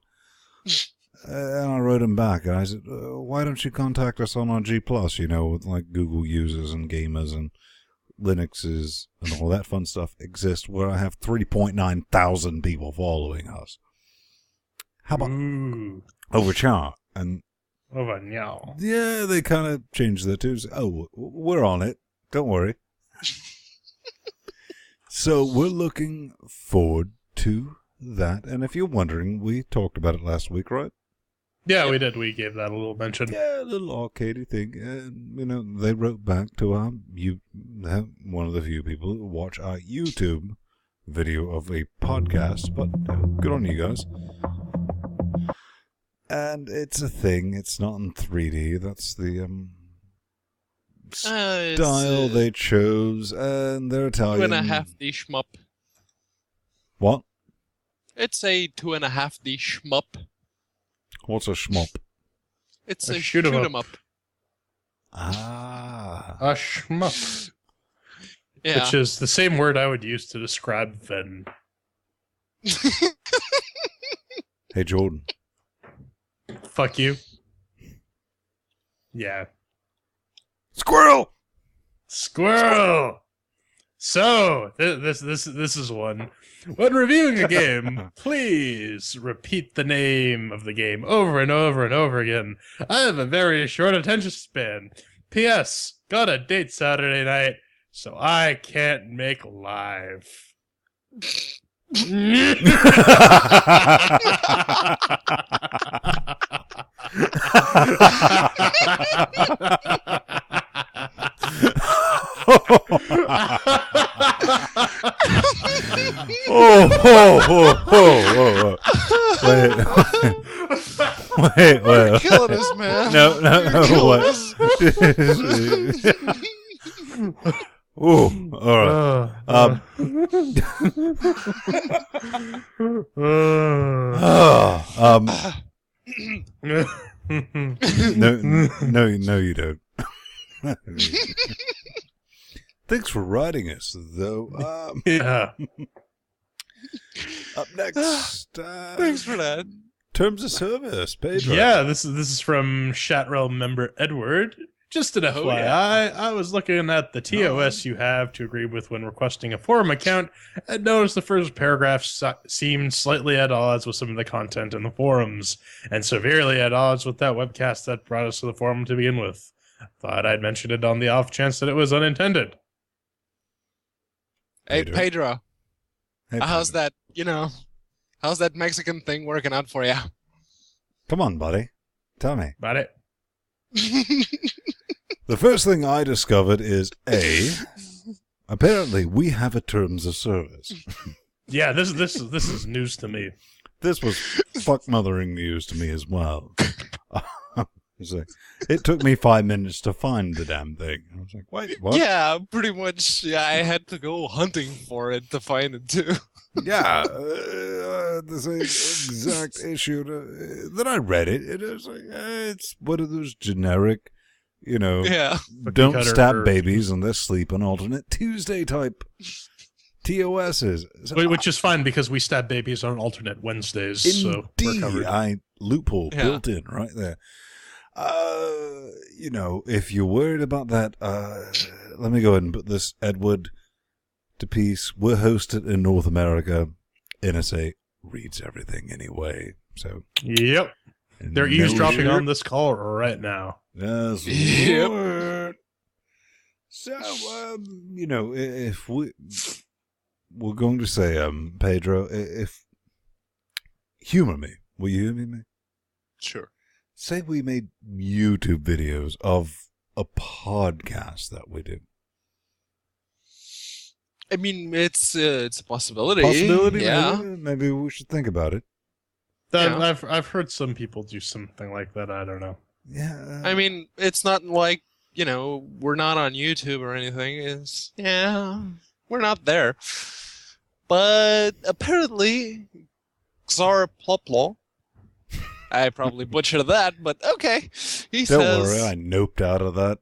And I wrote them back, and I said, why don't you contact us on our G+, you know, with like Google users and gamers and Linuxes and all that fun stuff exists, where I have 3.9 thousand people following us. How about over chat? And over now? Yeah, they kind of changed their tunes. Oh, we're on it. Don't worry. So we're looking forward to that. And if you're wondering, we talked about it last week, right? Yeah, we did. We gave that a little mention. Yeah, a little arcadey thing. And, you know, they wrote back to one of the few people who watch our YouTube video of a podcast. But good on you guys. And it's a thing. It's not in 3D. That's the style they chose. And they're Italian. 2.5D shmup. What? It's a 2.5D shmup. What's a shmup? It's A a shoot 'em shoot 'em up. Ah. A shmup. Yeah. Which is the same word I would use to describe Ven. Hey, Jordan. Fuck you. Yeah. Squirrel! Squirrel! So this is one. When reviewing a game, please repeat the name of the game over and over and over again. I have a very short attention span. P.S. Got a date Saturday night, so I can't make live. Wait. You're killing us, man. No, what? Ooh, all right. No, you don't. Thanks for writing us, though. Yeah. Up next, Thanks for that. Terms of service, Pedro. Yeah, this is from Chatrel member Edward. Just an FYI, I was looking at the TOS you have to agree with when requesting a forum account and noticed the first paragraph seemed slightly at odds with some of the content in the forums, and severely at odds with that webcast that brought us to the forum to begin with. Thought I'd mention it on the off chance that it was unintended. Hey, Pedro. Hey, How's that, how's that Mexican thing working out for you? Come on, buddy. Tell me. About it? The first thing I discovered is, apparently we have a terms of service. Yeah, this is news to me. This was fuck-mothering news to me as well. It took me 5 minutes to find the damn thing. I was like, wait, what? Yeah, pretty much. Yeah, I had to go hunting for it to find it, too. Yeah, the same exact issue. Then I read it. It was like, it's one of those generic, Yeah. don't stab babies and they're sleep on alternate Tuesday type TOSs. So, Which is fine because we stab babies on alternate Wednesdays. So we're covered. Indeed, loophole built in right there. If you're worried about that, let me go ahead and put this, Edward, to peace. We're hosted in North America. NSA reads everything anyway. So yep, they're eavesdropping on this call right now. Yes. Yep. Lord. So, if we're going to say, Pedro, if humor me, will you humor me? Sure. Say we made YouTube videos of a podcast that we do. I mean, it's a possibility. Possibility? Yeah. Maybe we should think about it. Yeah. I've heard some people do something like that. I don't know. Yeah. I mean, it's not like, we're not on YouTube or anything. We're not there. But apparently, Xar Ploplo, I probably butchered that, but okay. He Don't says... worry, I noped out of that.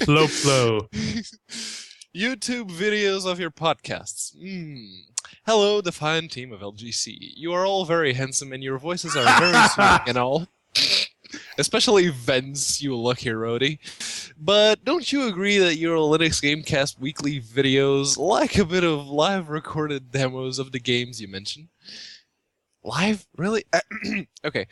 Flow. YouTube videos of your podcasts. Hello, the fine team of LGC. You are all very handsome and your voices are very soothing and all. Especially Vince, you lucky roadie. But don't you agree that your LinuxGamecast Weekly videos lack a bit of live recorded demos of the games you mentioned? Live? Really? Okay.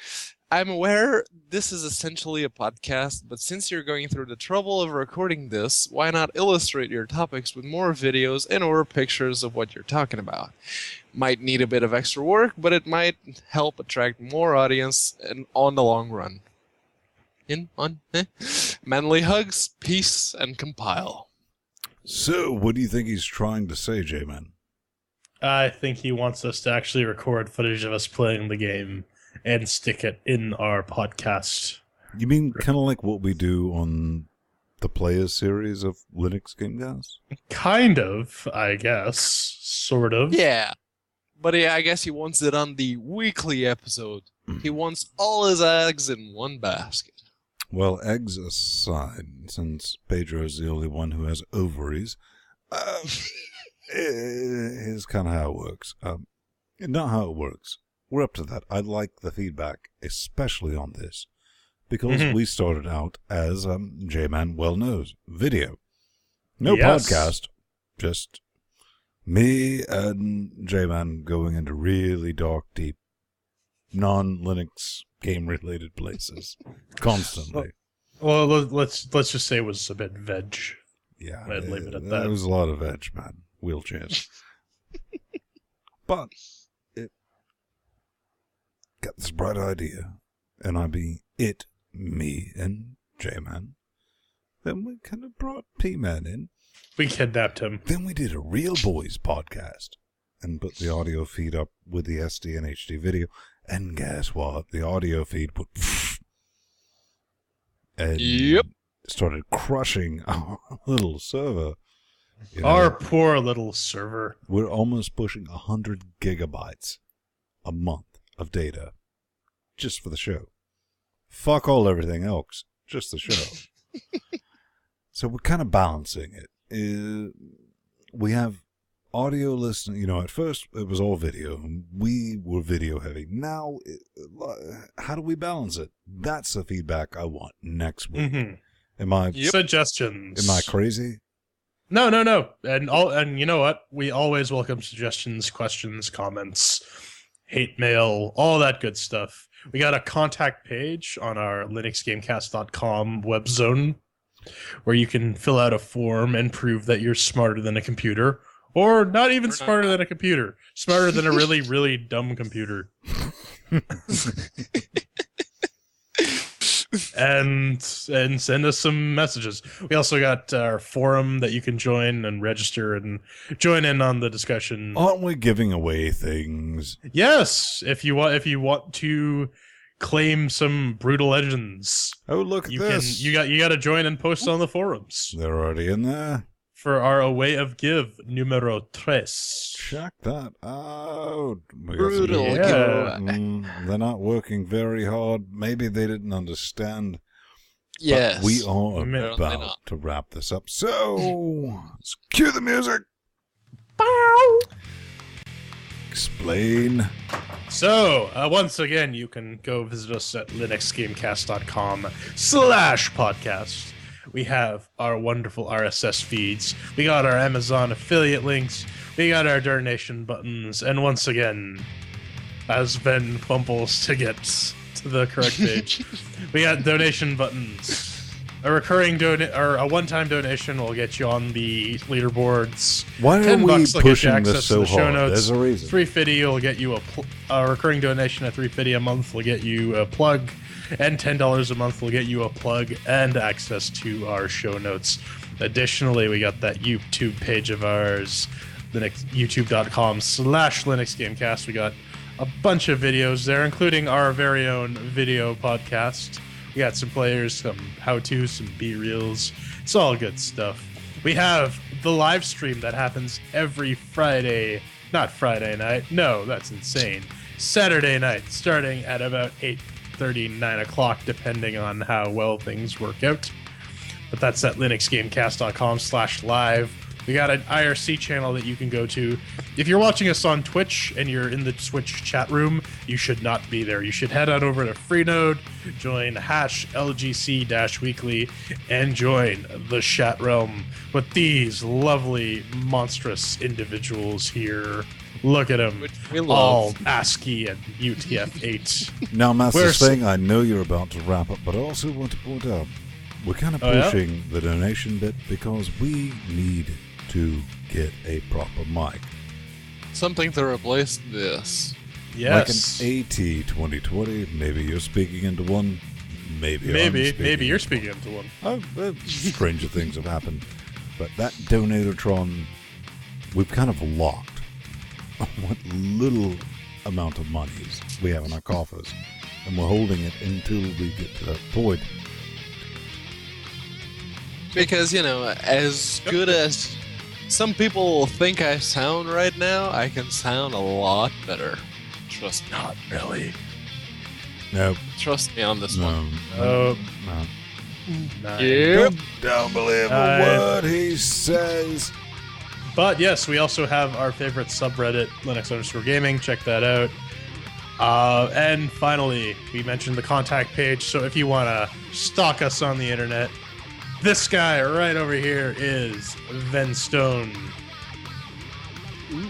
I'm aware this is essentially a podcast, but since you're going through the trouble of recording this, why not illustrate your topics with more videos and or pictures of what you're talking about? Might need a bit of extra work, but it might help attract more audience and on the long run. Manly hugs, peace, and compile. So, what do you think he's trying to say, J-Man? I think he wants us to actually record footage of us playing the game and stick it in our podcast. You mean kind of like what we do on the Players series of LinuxGamecast? Kind of, I guess. Sort of. Yeah. But I guess he wants it on the weekly episode. He wants all his eggs in one basket. Well, eggs aside, since Pedro's the only one who has ovaries, here's kind of how it works. Not how it works. We're up to that. I like the feedback, especially on this, because we started out as, J-Man well knows, video. No podcast, just me and J-Man going into really dark, deep, non-Linux game-related places constantly. Well, let's just say it was a bit veg. Yeah, I'd leave it at that. There was a lot of edge, man. Wheelchairs. But it got this bright idea, and me, and J-Man. Then we kind of brought P-Man in. We kidnapped him. Then we did a Real Boys podcast and put the audio feed up with the SD and HD video. And guess what? The audio feed put and started crushing our little server. You know, Our poor little server. we're almost pushing 100 gigabytes a month of data just for the show. Fuck all everything else, just the show. So we're kind of balancing it. We have audio listening. You know, at first it was all video, and we were video heavy. Now, how do we balance it? That's the feedback I want next week. Mm-hmm. Am I Suggestions. Am I crazy? No. And you know what? We always welcome suggestions, questions, comments, hate mail, all that good stuff. We got a contact page on our LinuxGamecast.com web zone where you can fill out a form and prove that you're smarter than a computer, or not even smarter than a computer, smarter than a really, really dumb computer. and send us some messages. We also got our forum that you can join and register and join in on the discussion. Aren't we giving away things? Yes, if you want to claim some Brütal legends, Oh, look at this. you got to join and post on the forums They're already in there. for our Away of Give numero tres. Check that out. We got some- Brütal Yeah. They're not working very hard. Maybe they didn't understand. Yes. But we are Apparently about not. to wrap this up. So, let's cue the music. Explain. So, once again, you can go visit us at linuxgamecast.com/podcast. We have our wonderful RSS feeds. We got our Amazon affiliate links. We got our donation buttons. And once again, as Ben fumbles to get to the correct page, we got donation buttons. A recurring or a one-time donation will get you on the leaderboards. Why are $10 we will get you pushing access this to so the show hard? notes. There's a reason. $350 will get you a recurring donation at $350 a month will get you a plug, and $10 a month will get you a plug and access to our show notes. Additionally, we got that YouTube page of ours, youtube.com/LinuxGamecast. We got a bunch of videos there, including our very own video podcast. We got some players, some how-tos, some B-reels. It's all good stuff. We have the live stream that happens every Friday. Not Friday night. No, that's insane. Saturday night, starting at about 8:30, 9 o'clock, depending on how well things work out. But that's at linuxgamecast.com/live. We got an IRC channel that you can go to. If you're watching us on Twitch and you're in the Twitch chat room, you should not be there. You should head on over to Freenode, join #LGC-Weekly, and join the chat realm with these lovely, monstrous individuals here. Look at them. Which we love. All ASCII and UTF-8. Now, Master Where's- Singh, I know you're about to wrap up, but I also want to point out we're kind of Oh, yeah? pushing the donation bit because we need to get a proper mic. Something to replace this. Yes. Like an AT2020. Maybe you're speaking into one. Maybe Maybe you're speaking into one. Stranger things have happened. But that Donatortron, we've kind of locked on what little amount of monies we have in our coffers. And we're holding it until we get to that point. Because, you know, as good as some people think I sound right now, I can sound a lot better. Trust me. Not really. No, Trust me on this one. no, Oh. no. Yep. Don't believe a Uh, word he says. But yes, we also have our favorite subreddit, Linux_Gaming. Check that out. And finally, we mentioned the contact page. So if you want to stalk us on the internet, this guy right over here is Venstone.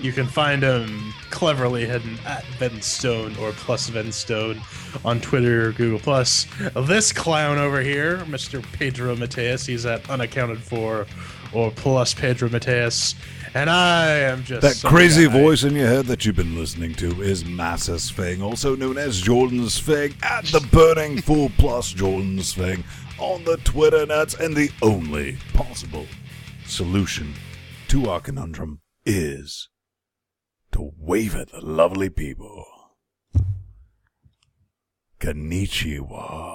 You can find him cleverly hidden at Venstone or plus Venstone on Twitter or Google Plus. This clown over here, Mr. Pedro Mateus, he's at unaccounted for or plus Pedro Mateus. And I am just that some crazy guy. voice in your head that you've been listening to is Massus Fang, also known as Jordan's Fang, at the Burning Full Plus Jordan's Fang on the Twitter nuts, and the only possible solution to our conundrum is to wave at the lovely people. Konnichiwa.